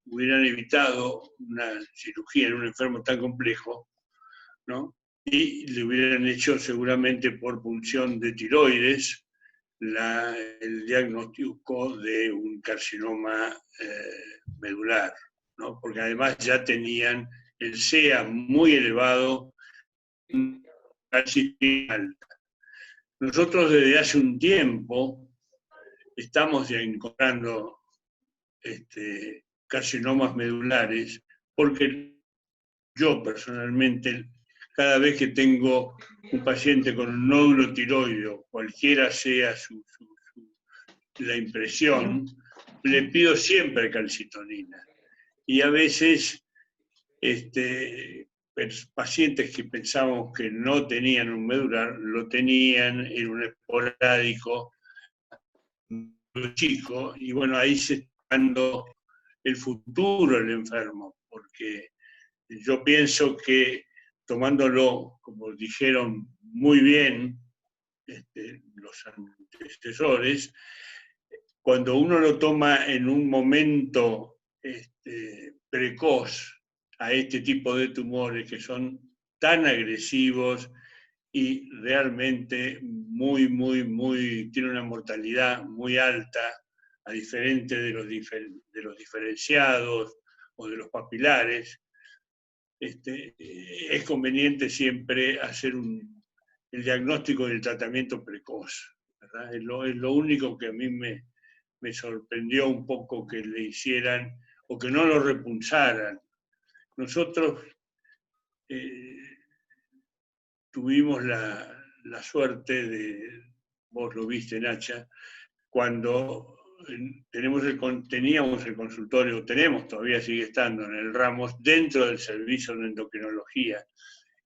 hubieran evitado una cirugía en un enfermo tan complejo, ¿no? Y le hubieran hecho seguramente por punción de tiroides el diagnóstico de un carcinoma medular, ¿no? Porque además ya tenían el CEA muy elevado, casi alta. Nosotros desde hace un tiempo estamos ya encontrando carcinomas medulares, porque yo personalmente, cada vez que tengo un paciente con un nódulo tiroideo, cualquiera sea la impresión, le pido siempre calcitonina. Y a veces pacientes que pensábamos que no tenían un medular, lo tenían en un esporádico muy chico, y bueno, ahí se está dando el futuro del enfermo, porque yo pienso que tomándolo, como dijeron muy bien los antecesores, cuando uno lo toma en un momento precoz a este tipo de tumores que son tan agresivos y realmente tiene una mortalidad muy alta, a diferente de los diferenciados o de los papilares, es conveniente siempre hacer el diagnóstico del tratamiento precoz, ¿verdad? Es lo único que a mí me sorprendió un poco que le hicieran, o que no lo repunzaran. Nosotros tuvimos la suerte vos lo viste, Nacha, cuando teníamos el consultorio, todavía sigue estando en el Ramos, dentro del servicio de endocrinología.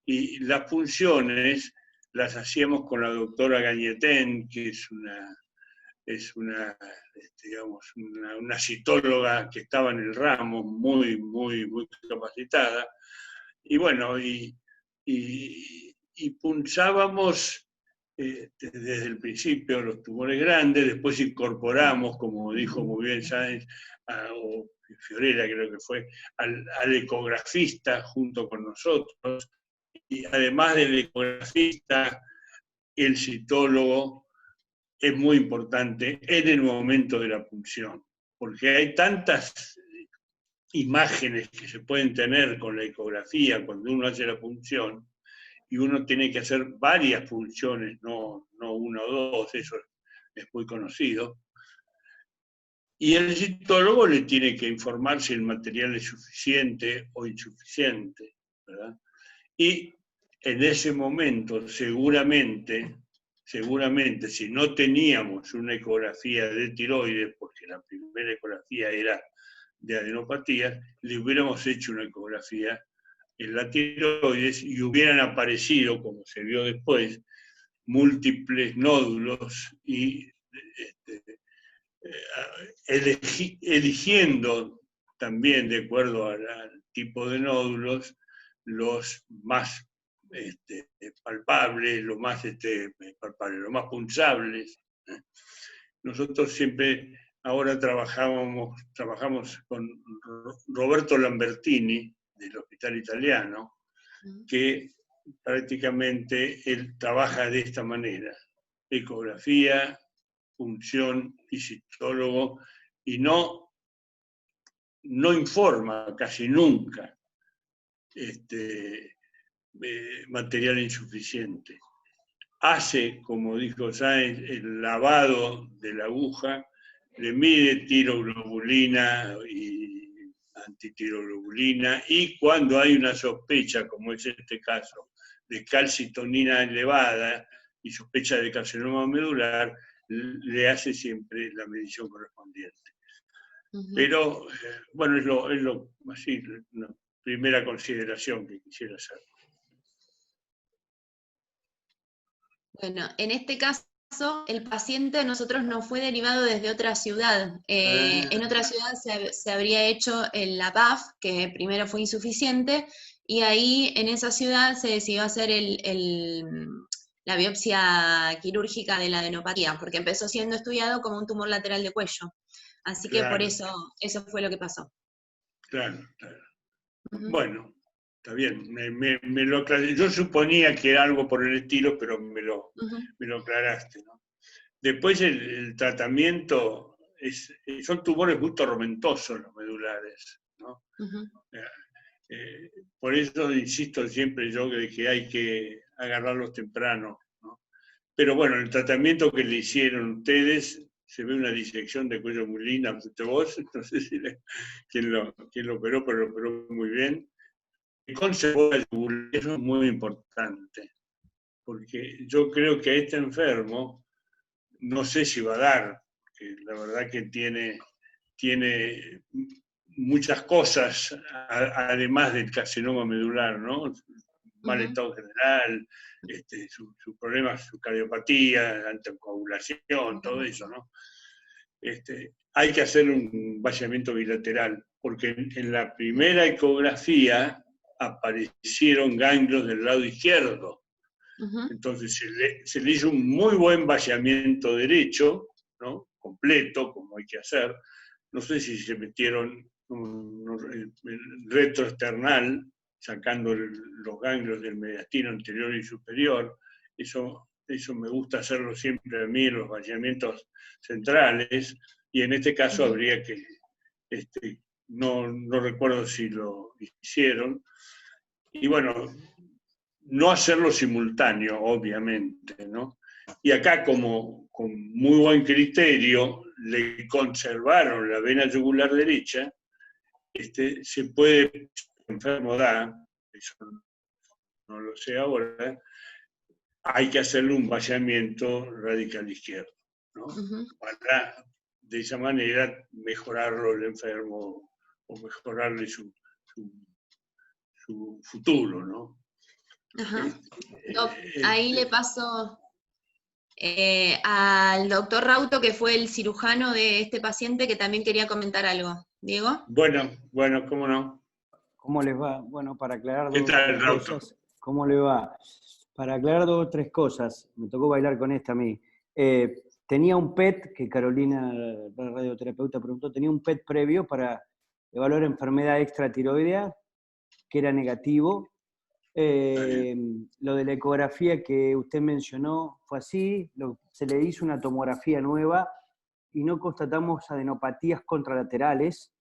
Y las funciones las hacíamos con la doctora Gañetén, que es una citóloga que estaba en el Ramos, muy, muy, muy capacitada. Y bueno, y punzábamos desde el principio los tumores grandes, después incorporamos, como dijo muy bien Sáenz, o Fiorella creo que fue, al ecografista junto con nosotros, y además del ecografista, el citólogo es muy importante en el momento de la punción, porque hay tantas imágenes que se pueden tener con la ecografía cuando uno hace la punción, y uno tiene que hacer varias funciones, no una o dos, eso es muy conocido. Y el citólogo le tiene que informar si el material es suficiente o insuficiente, ¿verdad? Y en ese momento, seguramente, si no teníamos una ecografía de tiroides, porque la primera ecografía era de adenopatías, le hubiéramos hecho una ecografía en la tiroides y hubieran aparecido, como se vio después, múltiples nódulos y eligiendo también, de acuerdo al tipo de nódulos, los más palpables, los más punzables. Nosotros siempre, ahora trabajamos con Roberto Lambertini, del Hospital Italiano, que prácticamente él trabaja de esta manera: ecografía, punción y citólogo, y no informa casi nunca material insuficiente. Hace, como dijo Sáenz, el lavado de la aguja, le mide tiroglobulina y antitiroglobulina, y cuando hay una sospecha, como es este caso, de calcitonina elevada y sospecha de carcinoma medular, le hace siempre la medición correspondiente. Pero, bueno, es así, una primera consideración que quisiera hacer. Bueno, en este caso, el paciente a nosotros nos fue derivado desde otra ciudad. En otra ciudad se habría hecho la PAF, que primero fue insuficiente, y ahí en esa ciudad se decidió hacer la biopsia quirúrgica de la adenopatía, porque empezó siendo estudiado como un tumor lateral de cuello. Así que por eso fue lo que pasó. Claro. Bueno, está bien, me lo aclaré. Yo suponía que era algo por el estilo, pero me lo aclaraste, ¿no? Después el tratamiento, son tumores muy tormentosos los medulares, ¿no? Por eso insisto siempre yo de que hay que agarrarlos temprano, ¿no? Pero bueno, el tratamiento que le hicieron ustedes, se ve una disección de cuello muy linda, vos, no sé si quién lo operó, pero lo operó muy bien. Conservó el yugular, eso es muy importante, porque yo creo que a este enfermo, no sé si va a dar, porque la verdad que tiene muchas cosas, además del carcinoma medular, ¿no? Mal estado general, sus problemas, su cardiopatía, anticoagulación, todo eso, ¿no? Hay que hacer un vaciamiento bilateral, porque en la primera ecografía aparecieron ganglios del lado izquierdo. Entonces se le hizo un muy buen vaciamiento derecho, ¿no? Completo, como hay que hacer. No sé si se metieron el retroesternal, sacando los ganglios del mediastino anterior y superior. Eso me gusta hacerlo siempre a mí en los vaciamientos centrales, y en este caso habría que, no recuerdo si lo hicieron, y bueno, no hacerlo simultáneo, obviamente, ¿no? Y acá, como con muy buen criterio, le conservaron la vena yugular derecha, se puede, enfermo da, eso no lo sé ahora, hay que hacerle un vaciamiento radical izquierdo, ¿no? Para de esa manera mejorarlo el enfermo o mejorarle su futuro, ¿no? Ajá. Doc, ahí le paso al doctor Rauto, que fue el cirujano de este paciente, que también quería comentar algo. Diego. Bueno, cómo no. ¿Cómo les va? Bueno, para aclarar ¿Qué dos o tal, tres Rauto? cosas. ¿Cómo le va? Para aclarar dos o tres cosas, me tocó bailar con esta a mí. Tenía un PET, que Carolina, la radioterapeuta, preguntó, tenía un PET previo para evaluar enfermedad extratiroidea, que era negativo. Lo de la ecografía que usted mencionó fue así, se le hizo una tomografía nueva y no constatamos adenopatías contralaterales.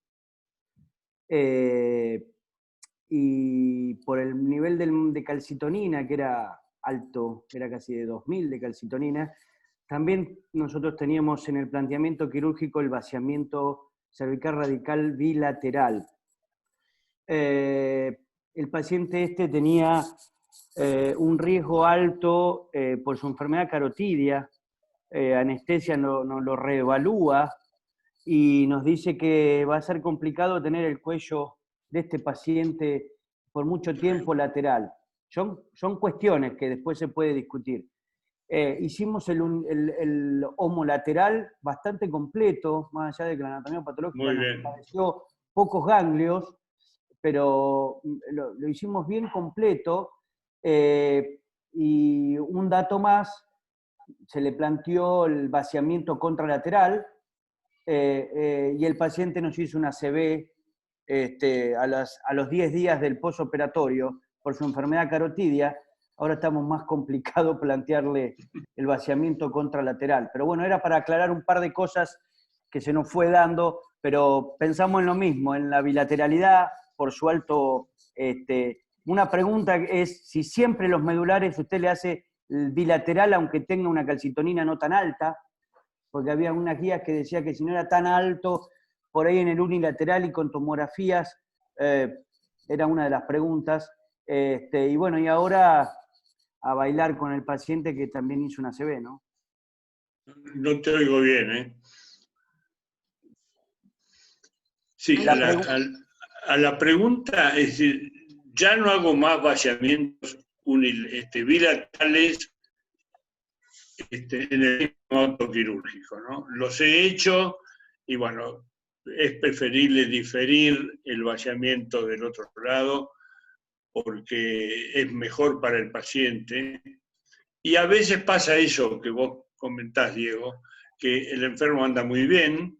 Y por el nivel de calcitonina, que era alto, era casi de 2000 de calcitonina, también nosotros teníamos en el planteamiento quirúrgico el vaciamiento cervical radical bilateral. El paciente este tenía un riesgo alto por su enfermedad carotidia, anestesia no lo reevalúa y nos dice que va a ser complicado tener el cuello de este paciente por mucho tiempo lateral. Son cuestiones que después se puede discutir. Hicimos el homolateral bastante completo, más allá de que la anatomía patológica nos pareció pocos ganglios, pero lo hicimos bien completo. Y un dato más, se le planteó el vaciamiento contralateral, y el paciente nos hizo una ACV a los 10 días del posoperatorio por su enfermedad carotidia. Ahora estamos más complicados plantearle el vaciamiento contralateral. Pero bueno, era para aclarar un par de cosas que se nos fue dando, pero pensamos en lo mismo, en la bilateralidad, por su alto... una pregunta es si siempre los medulares usted le hace el bilateral aunque tenga una calcitonina no tan alta, porque había unas guías que decía que si no era tan alto, por ahí en el unilateral y con tomografías, era una de las preguntas. Y bueno, y ahora a bailar con el paciente que también hizo una ACV, ¿no? No te oigo bien, ¿eh? Sí, a la pregunta, es decir, ya no hago más vaciamientos bilaterales en el mismo acto quirúrgico, ¿no? Los he hecho y bueno, es preferible diferir el vaciamiento del otro lado porque es mejor para el paciente. Y a veces pasa eso que vos comentás, Diego, que el enfermo anda muy bien,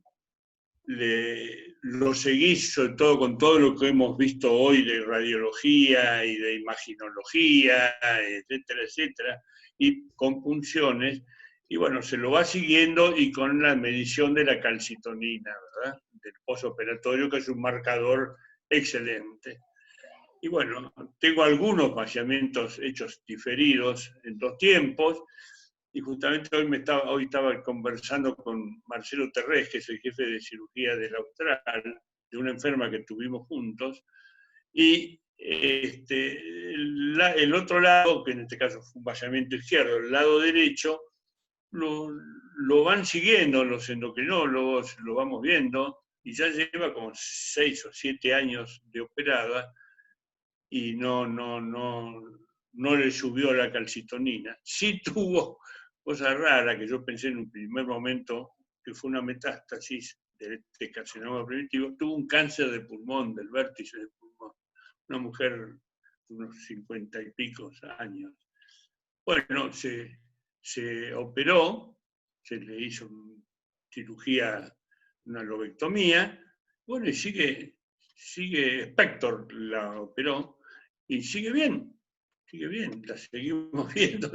lo seguís sobre todo con todo lo que hemos visto hoy de radiología y de imaginología, etcétera, etcétera, y con punciones, y bueno, se lo va siguiendo y con la medición de la calcitonina, ¿verdad? Del posoperatorio, que es un marcador excelente. Y bueno, tengo algunos vaciamientos hechos diferidos en 2 tiempos, y justamente hoy estaba conversando con Marcelo Terrés, que es el jefe de cirugía del Austral, de una enferma que tuvimos juntos, y el otro lado, que en este caso fue un vaciamiento izquierdo, el lado derecho, lo van siguiendo los endocrinólogos, lo vamos viendo, y ya lleva como 6 o 7 años de operada, y no le subió la calcitonina. Sí tuvo cosa rara que yo pensé en un primer momento, que fue una metástasis de este carcinoma primitivo, tuvo un cáncer de pulmón, del vértice de pulmón. Una mujer de unos 50 y pico años. Bueno, se operó, se le hizo una cirugía, una lobectomía, bueno, y sigue Spector la operó, y sigue bien, la seguimos viendo.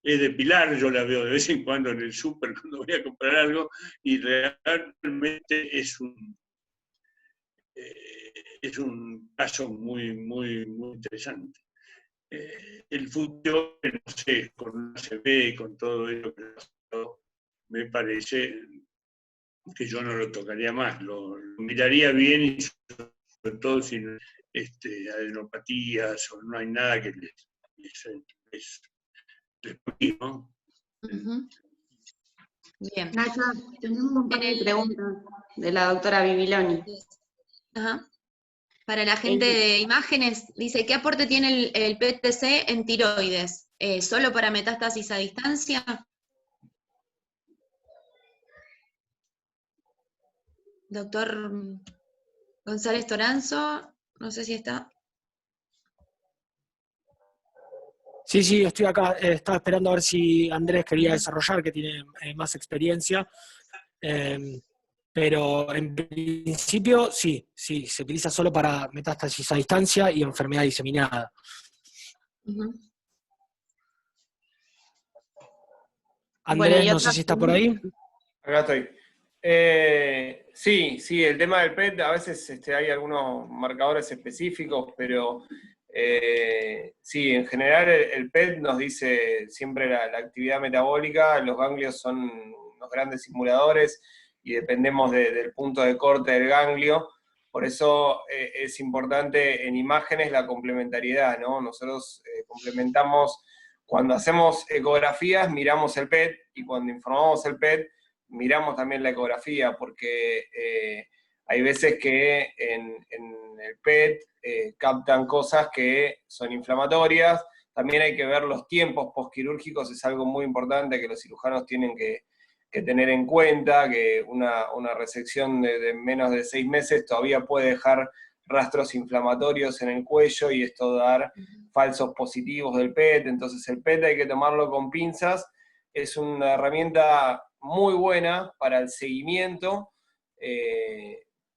Es de Pilar, yo la veo de vez en cuando en el súper cuando voy a comprar algo, y realmente es un caso muy, muy, muy interesante. El futuro, no sé, con una ACV, con todo eso que me parece que yo no lo tocaría más, lo miraría bien, y sobre todo si adenopatías o no hay nada que les después, ¿no? Ujú. Bien. Nacha, tenemos un par de preguntas de la doctora Bibiloni. Ajá. Para la gente de imágenes, dice, ¿qué aporte tiene el PET-CT en tiroides? ¿Solo para metástasis a distancia? Doctor González Toranzo, no sé si está. Sí, estoy acá. Estaba esperando a ver si Andrés quería desarrollar, que tiene más experiencia. Pero en principio, sí, se utiliza solo para metástasis a distancia y enfermedad diseminada. Uh-huh. Andrés, Bueno, no sé si está por ahí. Acá estoy. Sí, el tema del PET, a veces hay algunos marcadores específicos, pero sí, en general el PET nos dice siempre la actividad metabólica, los ganglios son unos grandes simuladores y dependemos del punto de corte del ganglio, por eso es importante en imágenes la complementariedad, ¿no? Nosotros complementamos, cuando hacemos ecografías miramos el PET y cuando informamos el PET miramos también la ecografía, porque hay veces que en el PET captan cosas que son inflamatorias. También hay que ver los tiempos postquirúrgicos, es algo muy importante que los cirujanos tienen que tener en cuenta, que una resección de menos de 6 meses todavía puede dejar rastros inflamatorios en el cuello y esto dar falsos positivos del PET. Entonces el PET hay que tomarlo con pinzas, es una herramienta muy buena para el seguimiento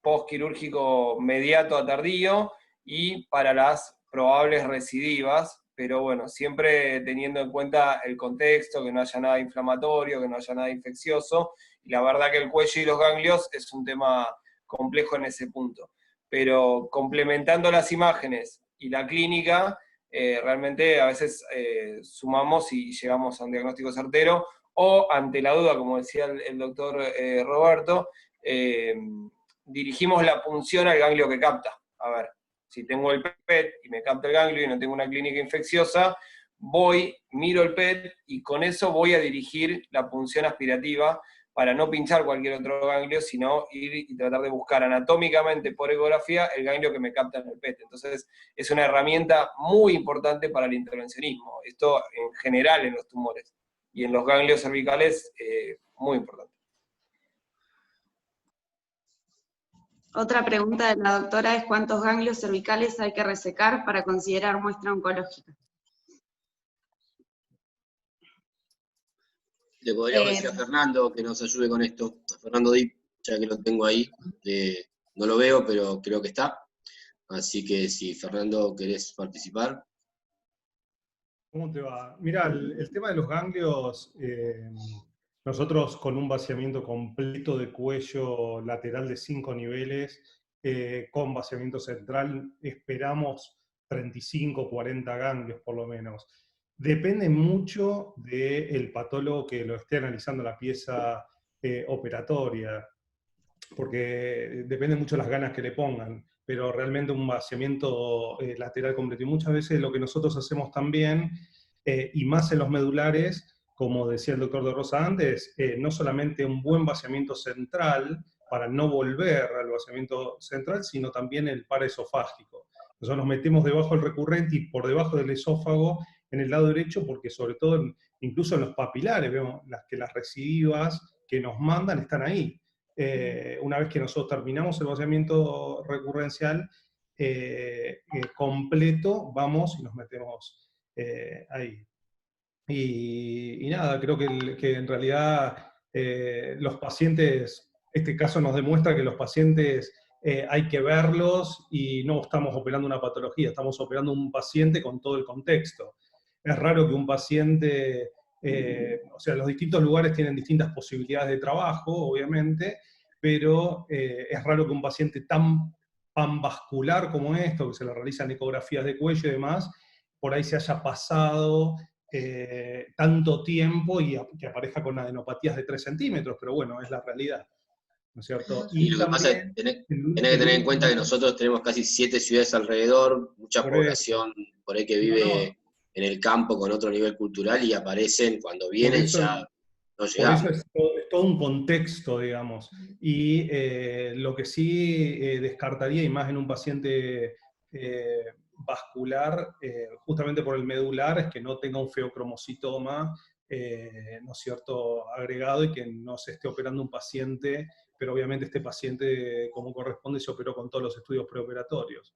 postquirúrgico mediato a tardío y para las probables recidivas, pero bueno, siempre teniendo en cuenta el contexto, que no haya nada inflamatorio, que no haya nada infeccioso, y la verdad que el cuello y los ganglios es un tema complejo en ese punto. Pero complementando las imágenes y la clínica, realmente a veces sumamos y llegamos a un diagnóstico certero, o ante la duda, como decía el doctor Roberto, dirigimos la punción al ganglio que capta. A ver, si tengo el PET y me capta el ganglio y no tengo una clínica infecciosa, miro el PET y con eso voy a dirigir la punción aspirativa para no pinchar cualquier otro ganglio, sino ir y tratar de buscar anatómicamente por ecografía el ganglio que me capta en el PET. Entonces, es una herramienta muy importante para el intervencionismo. Esto en general en los tumores. Y en los ganglios cervicales, muy importante. Otra pregunta de la doctora es ¿cuántos ganglios cervicales hay que resecar para considerar muestra oncológica? Le podríamos decir a Fernando que nos ayude con esto, a Fernando Dip, ya que lo tengo ahí. No lo veo, pero creo que está. Así que si Fernando querés participar. ¿Cómo te va? Mira, el tema de los ganglios, nosotros con un vaciamiento completo de cuello lateral de 5 niveles, con vaciamiento central, esperamos 35, 40 ganglios por lo menos. Depende mucho del patólogo que lo esté analizando la pieza operatoria, porque depende mucho de las ganas que le pongan, pero realmente un vaciamiento lateral completo. Y muchas veces lo que nosotros hacemos también, y más en los medulares, como decía el doctor de Rosa antes, no solamente un buen vaciamiento central, para no volver al vaciamiento central, sino también el paraesofágico. Nosotros nos metemos debajo del recurrente y por debajo del esófago en el lado derecho, porque sobre todo, incluso en los papilares, vemos que las recidivas que nos mandan están ahí. Una vez que nosotros terminamos el vaciamiento recurrencial completo, vamos y nos metemos ahí. Y nada, creo que en realidad los pacientes, este caso nos demuestra que los pacientes hay que verlos y no estamos operando una patología, estamos operando un paciente con todo el contexto. Es raro que un paciente, o sea, los distintos lugares tienen distintas posibilidades de trabajo, obviamente, pero es raro que un paciente tan panvascular como esto, que se le realizan ecografías de cuello y demás, por ahí se haya pasado tanto tiempo y que aparezca con adenopatías de 3 centímetros, pero bueno, es la realidad, ¿no es cierto? Y lo que pasa es que tenés que tener en cuenta que nosotros tenemos casi 7 ciudades alrededor, mucha población por ahí que vive en el campo con otro nivel cultural y aparecen, cuando vienen ya no Por llegamos. eso es todo un contexto, digamos. Y lo que sí descartaría, y más en un paciente vascular, justamente por el medular, es que no tenga un feocromocitoma, ¿no es cierto?, agregado, y que no se esté operando un paciente, pero obviamente este paciente, como corresponde, se operó con todos los estudios preoperatorios.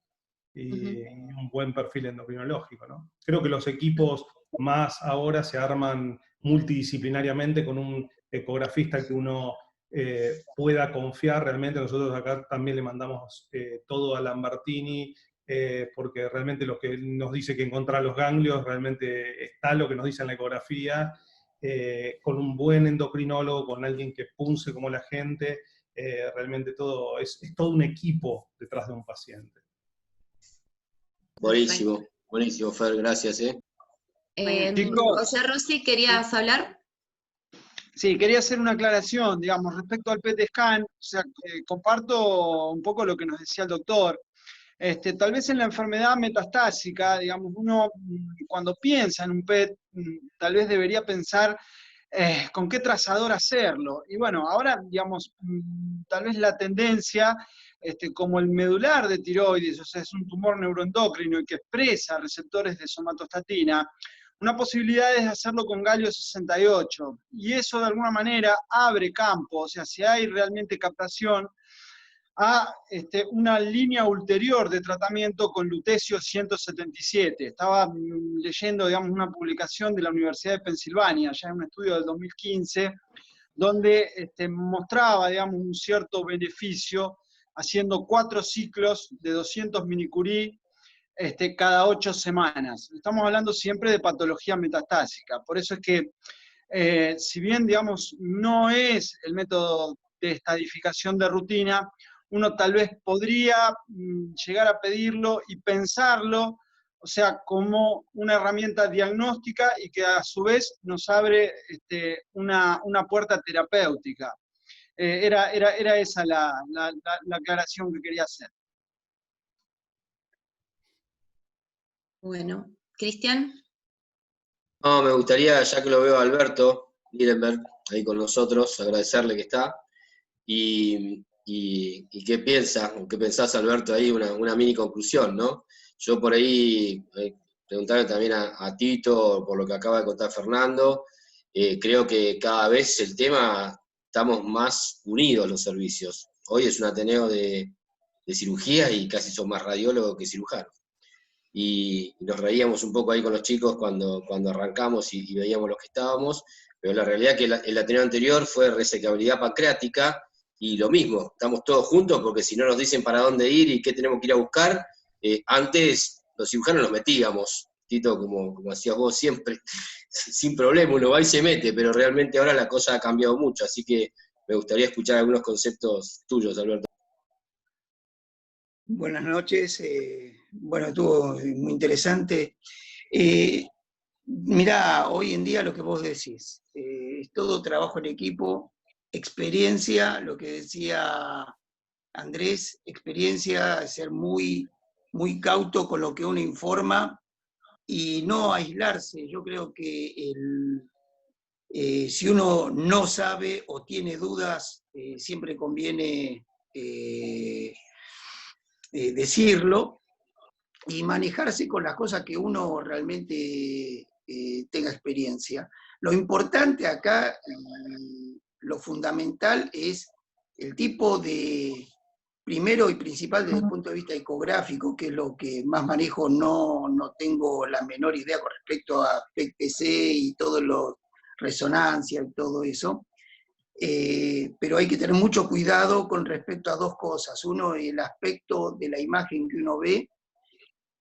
Y un buen perfil endocrinológico, ¿no? Creo que los equipos más ahora se arman multidisciplinariamente con un ecografista que uno pueda confiar realmente. Nosotros acá también le mandamos todo a Lambertini, porque realmente lo que nos dice que encontrar los ganglios, realmente está lo que nos dice en la ecografía, con un buen endocrinólogo, con alguien que punce como la gente, realmente todo es todo un equipo detrás de un paciente. Buenísimo, buenísimo, Fer, gracias. José Rossi, ¿querías hablar? Sí, quería hacer una aclaración, digamos, respecto al PET scan. O sea, comparto un poco lo que nos decía el doctor. Tal vez en la enfermedad metastásica, digamos, uno cuando piensa en un PET, tal vez debería pensar con qué trazador hacerlo. Y bueno, ahora, digamos, tal vez la tendencia, como el medular de tiroides, o sea, es un tumor neuroendocrino y que expresa receptores de somatostatina, una posibilidad es hacerlo con galio 68, y eso de alguna manera abre campo, o sea, si hay realmente captación, a una línea ulterior de tratamiento con lutecio 177. Estaba leyendo, digamos, una publicación de la Universidad de Pensilvania, ya en un estudio del 2015, donde mostraba, digamos, un cierto beneficio haciendo 4 ciclos de 200 minicurie cada 8 semanas. Estamos hablando siempre de patología metastásica. Por eso es que, si bien, digamos, no es el método de estadificación de rutina, uno tal vez podría llegar a pedirlo y pensarlo, o sea, como una herramienta diagnóstica y que a su vez nos abre una puerta terapéutica. Era esa la aclaración que quería hacer. Bueno, Cristian. No, me gustaría, ya que lo veo a Alberto Lierenberg ahí con nosotros, agradecerle que está. ¿Y qué piensa, o qué pensás, Alberto, ahí? Una mini conclusión, ¿no? Yo por ahí, preguntarle también a Tito, por lo que acaba de contar Fernando, creo que cada vez el tema, estamos más unidos los servicios. Hoy es un ateneo de cirugía y casi son más radiólogos que cirujanos. Y nos reíamos un poco ahí con los chicos cuando arrancamos y veíamos los que estábamos, pero la realidad es que el ateneo anterior fue resecabilidad pancreática, y lo mismo, estamos todos juntos porque si no nos dicen para dónde ir y qué tenemos que ir a buscar, antes los cirujanos los metíamos, Tito, como hacías vos siempre, sin problema, uno va y se mete, pero realmente ahora la cosa ha cambiado mucho, así que me gustaría escuchar algunos conceptos tuyos, Alberto. Buenas noches, bueno, estuvo muy interesante. Mirá, hoy en día lo que vos decís, es todo trabajo en equipo, experiencia, lo que decía Andrés, experiencia, ser muy, muy cauto con lo que uno informa y no aislarse. Yo creo que si uno no sabe o tiene dudas, siempre conviene decirlo y manejarse con las cosas que uno realmente tenga experiencia. Lo importante acá, lo fundamental es el tipo de, primero y principal desde el punto de vista ecográfico, que es lo que más manejo, no tengo la menor idea con respecto a PET-CT y todo lo resonancia y todo eso, pero hay que tener mucho cuidado con respecto a dos cosas. Uno, el aspecto de la imagen que uno ve,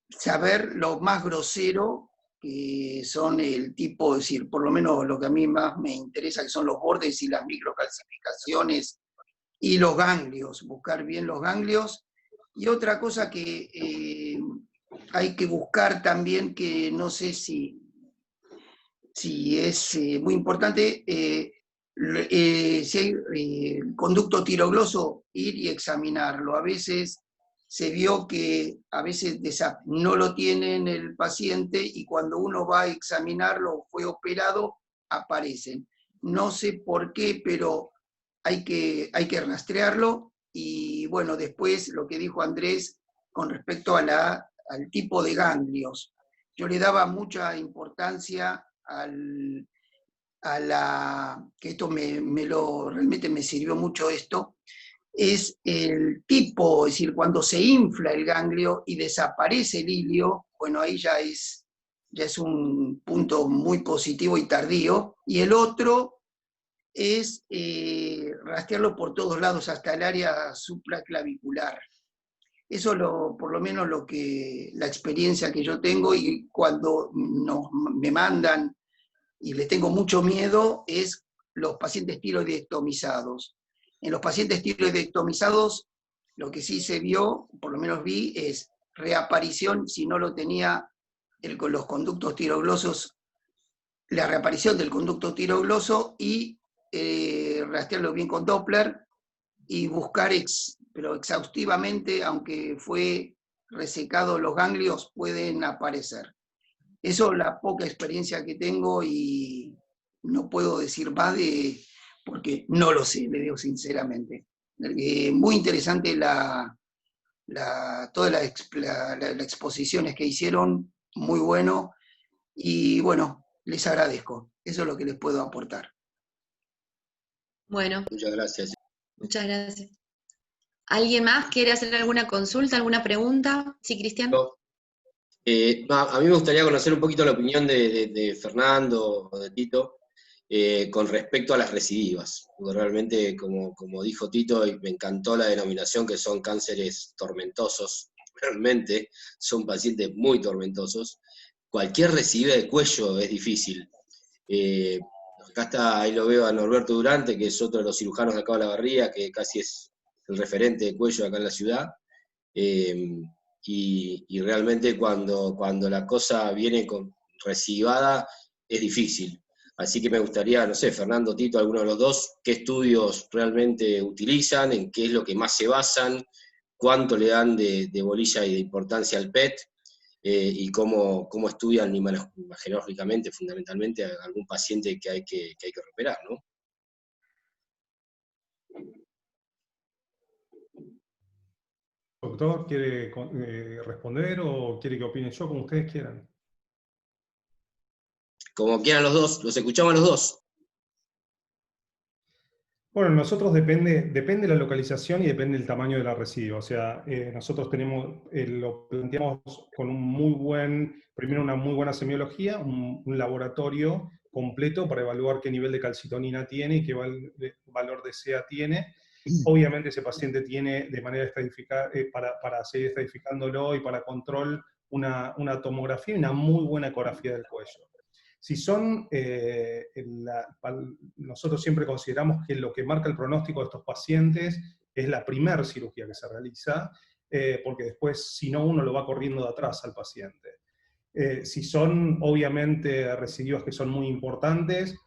saber lo más grosero que son el tipo, es decir, por lo menos lo que a mí más me interesa, que son los bordes y las microcalcificaciones y los ganglios, buscar bien los ganglios. Y otra cosa que hay que buscar también, que no sé si es muy importante, si hay conducto tirogloso, ir y examinarlo. A veces se vio que a veces no lo tiene en el paciente y cuando uno va a examinarlo, fue operado, aparecen. No sé por qué, pero hay que rastrearlo. Y bueno, después lo que dijo Andrés con respecto a al tipo de ganglios. Yo le daba mucha importancia que esto realmente me sirvió mucho esto, es el tipo, es decir, cuando se infla el ganglio y desaparece el hilio, bueno, ahí ya es un punto muy positivo y tardío. Y el otro es rastrearlo por todos lados hasta el área supraclavicular. Eso por lo menos la experiencia que yo tengo, y cuando me mandan y les tengo mucho miedo, es los pacientes tiroidectomizados. En los pacientes tiroidectomizados, lo que sí se vio, por lo menos vi, es reaparición, si no lo tenía con los conductos tiroglosos, la reaparición del conducto tirogloso, y rastrearlo bien con Doppler y buscar, pero exhaustivamente, aunque fue resecado los ganglios, pueden aparecer. Eso es la poca experiencia que tengo y no puedo decir más porque no lo sé, le digo sinceramente. Muy interesante todas las exposiciones que hicieron, muy bueno, y bueno, les agradezco. Eso es lo que les puedo aportar. Bueno. Muchas gracias. Muchas gracias. ¿Alguien más quiere hacer alguna consulta, alguna pregunta? Sí, Cristian. A mí me gustaría conocer un poquito la opinión de Fernando o de Tito con respecto a las recidivas. Porque realmente, como dijo Tito, y me encantó la denominación, que son cánceres tormentosos. Realmente son pacientes muy tormentosos. Cualquier recidiva de cuello es difícil. Acá está, ahí lo veo a Norberto Durante, que es otro de los cirujanos de acá de la Barría, que casi es el referente de cuello acá en la ciudad. Y realmente cuando la cosa viene recidivada es difícil. Así que me gustaría, no sé, Fernando, Tito, alguno de los dos, qué estudios realmente utilizan, en qué es lo que más se basan, cuánto le dan de bolilla y de importancia al PET, y cómo estudian imagenológicamente, fundamentalmente, a algún paciente que hay que operar, ¿no? Doctor, ¿quiere responder o quiere que opine yo, como ustedes quieran? Como quieran los dos, los escuchamos a los dos. Bueno, nosotros depende de la localización y depende del tamaño de la residuo. O sea, nosotros lo planteamos con primero una muy buena semiología, un laboratorio completo para evaluar qué nivel de calcitonina tiene y qué valor de CA tiene. Obviamente ese paciente tiene de manera estratificada, para seguir estratificándolo y para control, una tomografía y una muy buena ecografía del cuello. Si son, nosotros siempre consideramos que lo que marca el pronóstico de estos pacientes es la primera cirugía que se realiza, porque después, si no, uno lo va corriendo de atrás al paciente. Si son, obviamente, recidivas que son muy importantes,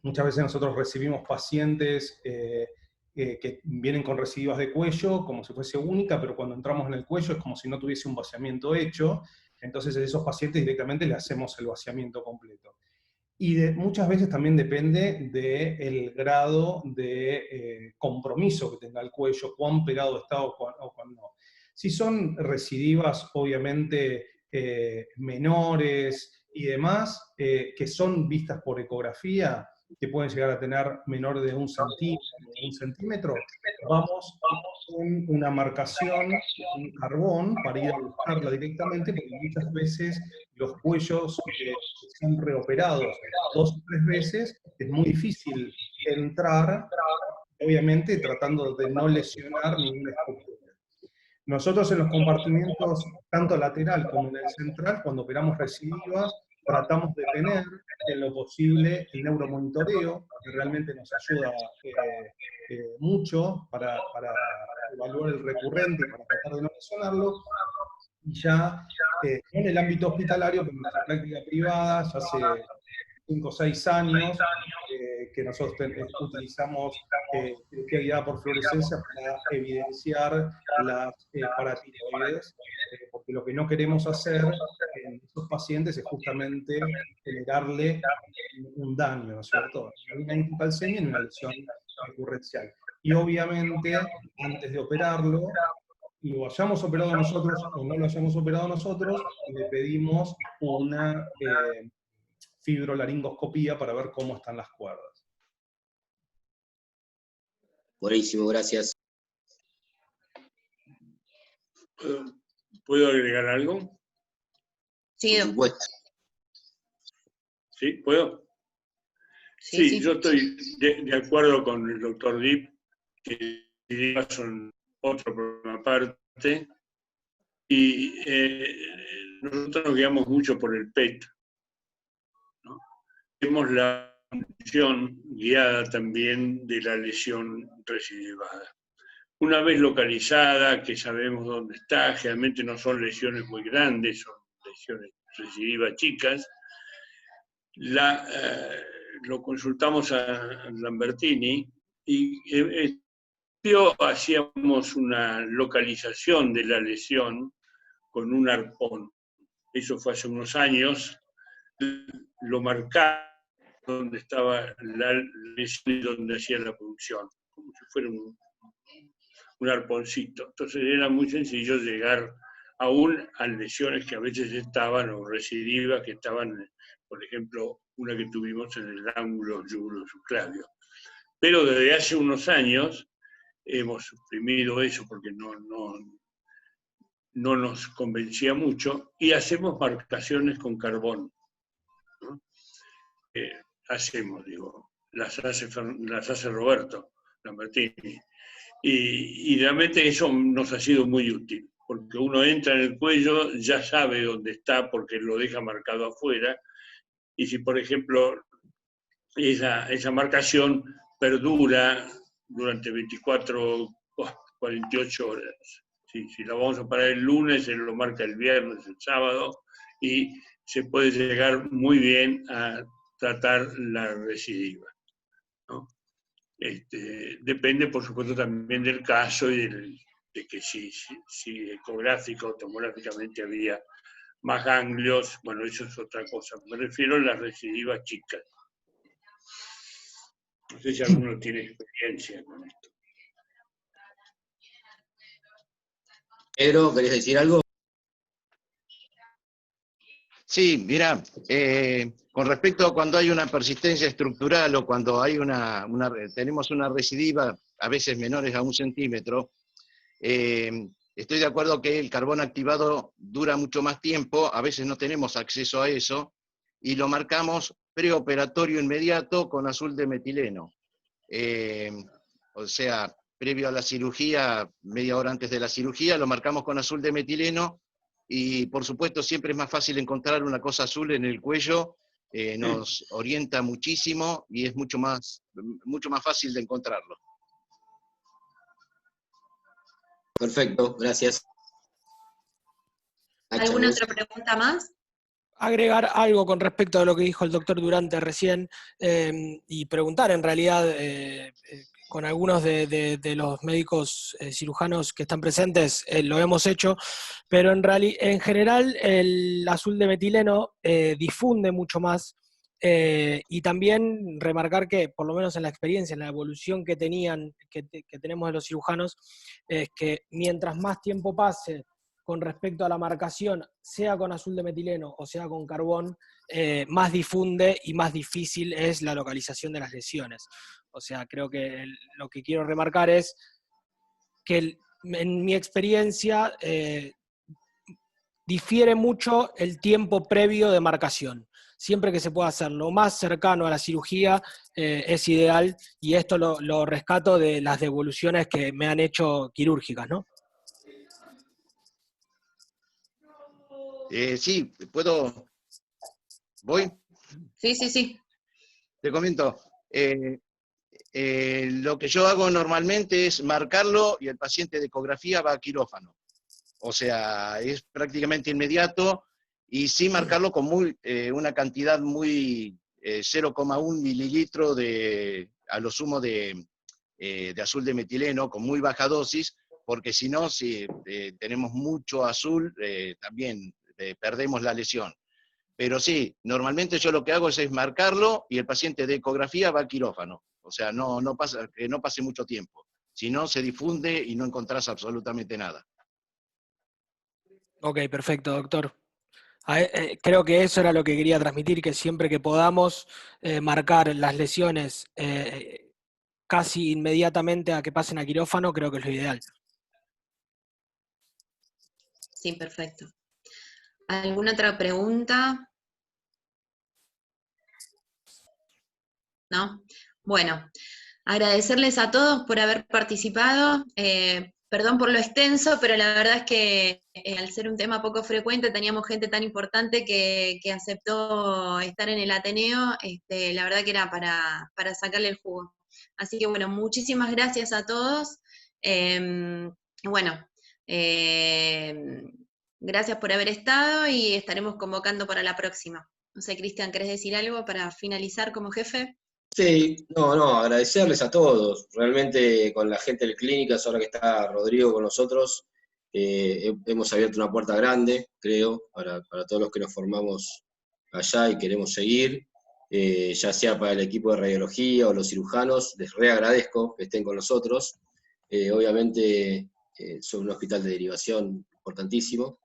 muchas veces nosotros recibimos pacientes que vienen con recidivas de cuello, como si fuese única, pero cuando entramos en el cuello es como si no tuviese un vaciamiento hecho. Entonces a esos pacientes directamente le hacemos el vaciamiento completo. Y muchas veces también depende del grado de compromiso que tenga el cuello, cuán pegado está o cuán no. Si son recidivas, obviamente, menores y demás, que son vistas por ecografía, que pueden llegar a tener menor de 1 centímetro, vamos con una marcación, un carbón, para ir a buscarla directamente, porque muchas veces los cuellos son reoperados 2 o 3 veces, es muy difícil entrar, obviamente tratando de no lesionar ninguna estructura. Nosotros en los compartimientos, tanto lateral como en el central, cuando operamos recidivas, tratamos de tener en lo posible el neuromonitoreo, que realmente nos ayuda mucho para evaluar el recurrente, para tratar de no lesionarlo. Y ya en el ámbito hospitalario, pero en nuestra práctica privada, ya hace 5 o 6 años, que nosotros utilizamos cirugía guiada por fluorescencia para evidenciar las paratiroides, porque lo que no queremos hacer en estos pacientes es justamente generarle un daño, ¿no es cierto? Ni una hincalcemia ni una lesión recurrencial. Y obviamente, antes de operarlo, lo hayamos operado nosotros o no lo hayamos operado nosotros, le pedimos una fibrolaringoscopía para ver cómo están las cuerdas. Buenísimo, gracias. ¿Puedo agregar algo? Sí, Por supuesto. ¿Sí? ¿Puedo? Sí, yo estoy de acuerdo con el doctor Dip, que son otra parte, y nosotros nos guiamos mucho por el PET, ¿no? Tenemos la función guiada también de la lesión recidivada. Una vez localizada, que sabemos dónde está, generalmente no son lesiones muy grandes, son lesiones recidivas chicas, lo consultamos a Lambertini y hacíamos una localización de la lesión con un arpón. Eso fue hace unos años. Lo marcaba donde estaba la lesión y donde hacía la punción, como si fuera un arponcito. Entonces era muy sencillo llegar aún a lesiones que a veces estaban, o recidivas que estaban, por ejemplo, una que tuvimos en el ángulo yugulo-subclavio. Pero desde hace unos años hemos suprimido eso porque no nos convencía mucho, y hacemos marcaciones con carbón, ¿no? Las hace Roberto Lambertini. Y realmente eso nos ha sido muy útil, porque uno entra en el cuello, ya sabe dónde está porque lo deja marcado afuera, y si por ejemplo esa marcación perdura durante 24 o 48 horas. Si la vamos a parar el lunes, se lo marca el viernes, el sábado, y se puede llegar muy bien a tratar la recidiva, ¿no? Depende, por supuesto, también del caso y de que si ecográfico o tomográficamente había más ganglios. Bueno, eso es otra cosa. Me refiero a las recidivas chicas. No sé si alguno tiene experiencia con esto. Pedro, ¿querés decir algo? Sí, mira, con respecto a cuando hay una persistencia estructural o cuando hay tenemos una recidiva, a veces menores a 1 centímetro, estoy de acuerdo que el carbón activado dura mucho más tiempo, a veces no tenemos acceso a eso, y lo marcamos preoperatorio inmediato con azul de metileno. O sea, previo a la cirugía, media hora antes de la cirugía, lo marcamos con azul de metileno, y por supuesto siempre es más fácil encontrar una cosa azul en el cuello, nos orienta muchísimo y es mucho más fácil de encontrarlo. Perfecto, gracias. ¿Alguna otra pregunta más? Agregar algo con respecto a lo que dijo el doctor Durante recién, y preguntar en realidad con algunos de los médicos cirujanos que están presentes, lo hemos hecho, pero en general el azul de metileno difunde mucho más, y también remarcar que, por lo menos en la experiencia, en la evolución que tenemos de los cirujanos, es que mientras más tiempo pase con respecto a la marcación, sea con azul de metileno o sea con carbón, más difunde y más difícil es la localización de las lesiones. O sea, creo que lo que quiero remarcar es que en mi experiencia difiere mucho el tiempo previo de marcación. Siempre que se pueda hacer lo más cercano a la cirugía es ideal, y esto lo rescato de las devoluciones que me han hecho quirúrgicas, ¿no? Sí, ¿puedo? ¿Voy? Sí. Te comento. Lo que yo hago normalmente es marcarlo y el paciente de ecografía va a quirófano. O sea, es prácticamente inmediato, y sí marcarlo con una cantidad muy 0,1 mililitro a lo sumo de azul de metileno con muy baja dosis, porque si no, si tenemos mucho azul, también perdemos la lesión. Pero sí, normalmente yo lo que hago es marcarlo y el paciente de ecografía va al quirófano. O sea, que no pase mucho tiempo. Si no, se difunde y no encontrás absolutamente nada. Ok, perfecto, doctor. Creo que eso era lo que quería transmitir, que siempre que podamos marcar las lesiones casi inmediatamente a que pasen a quirófano, creo que es lo ideal. Sí, perfecto. ¿Alguna otra pregunta? ¿No? Bueno, agradecerles a todos por haber participado. Perdón por lo extenso, pero la verdad es que al ser un tema poco frecuente, teníamos gente tan importante que aceptó estar en el Ateneo, la verdad que era para sacarle el jugo. Así que bueno, muchísimas gracias a todos. Gracias por haber estado y estaremos convocando para la próxima. No sé, Cristian, ¿querés decir algo para finalizar como jefe? Sí, agradecerles a todos. Realmente con la gente de clínicas, ahora que está Rodrigo con nosotros, hemos abierto una puerta grande, creo, para todos los que nos formamos allá y queremos seguir, ya sea para el equipo de radiología o los cirujanos. Les reagradezco que estén con nosotros. Obviamente son un hospital de derivación importantísimo,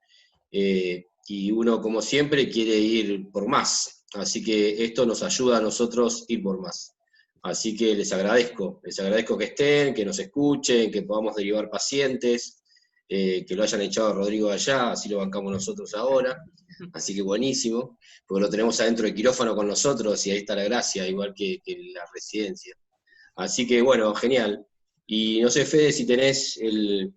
y uno, como siempre, quiere ir por más. Así que esto nos ayuda a nosotros a ir por más. Así que les agradezco que estén, que nos escuchen, que podamos derivar pacientes, que lo hayan echado a Rodrigo allá, así lo bancamos nosotros ahora. Así que buenísimo, porque lo tenemos adentro del quirófano con nosotros y ahí está la gracia, igual que la residencia. Así que bueno, genial. Y no sé, Fede, si tenés el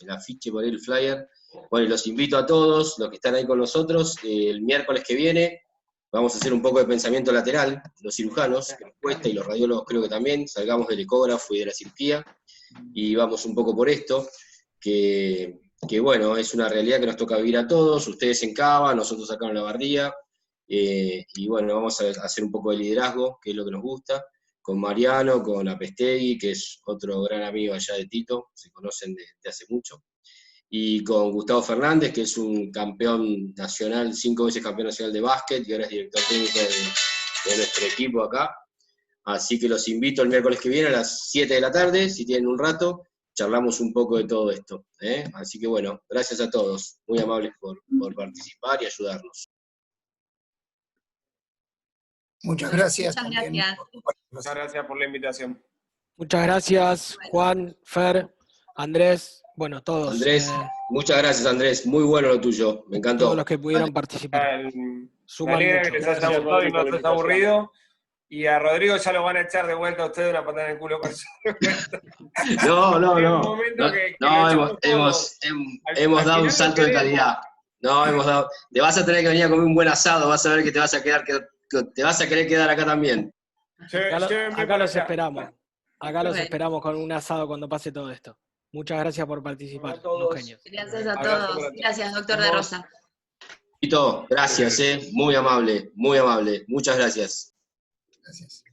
afiche por ahí, el flyer. Bueno, los invito a todos, los que están ahí con nosotros, el miércoles que viene vamos a hacer un poco de pensamiento lateral, los cirujanos, que nos cuesta, y los radiólogos creo que también, salgamos del ecógrafo y de la cirugía, y vamos un poco por esto, que bueno, es una realidad que nos toca vivir a todos, ustedes en Cava, nosotros acá en La Bardía, y bueno, vamos a hacer un poco de liderazgo, que es lo que nos gusta, con Mariano, con Apestegui, que es otro gran amigo allá de Tito, se conocen de hace mucho, y con Gustavo Fernández, que es un campeón nacional, 5 veces campeón nacional de básquet, y ahora es director técnico de nuestro equipo acá. Así que los invito el miércoles que viene a las 7 de la tarde, si tienen un rato, charlamos un poco de todo esto. Así que bueno, gracias a todos, muy amables por participar y ayudarnos. Muchas gracias. Muchas gracias. Muchas gracias por la invitación. Muchas gracias, Juan, Fer, Andrés, bueno, todos. Andrés, muchas gracias, Andrés, muy bueno lo tuyo, me encantó. Todos los que pudieron participar. Me alegra que les haya gustado y no les haya aburrido. Y a Rodrigo ya lo van a echar de vuelta a ustedes una patada en el culo. No. Hemos dado un final salto de calidad. Te vas a tener que venir a comer un buen asado, vas a ver que te vas a querer quedar acá también. Acá los esperamos. Acá los esperamos con un asado cuando pase todo esto. Muchas gracias por participar, unos genios. Gracias a todos. Gracias, doctor De Rosa. Tito, gracias, muy amable, muchas gracias. Gracias.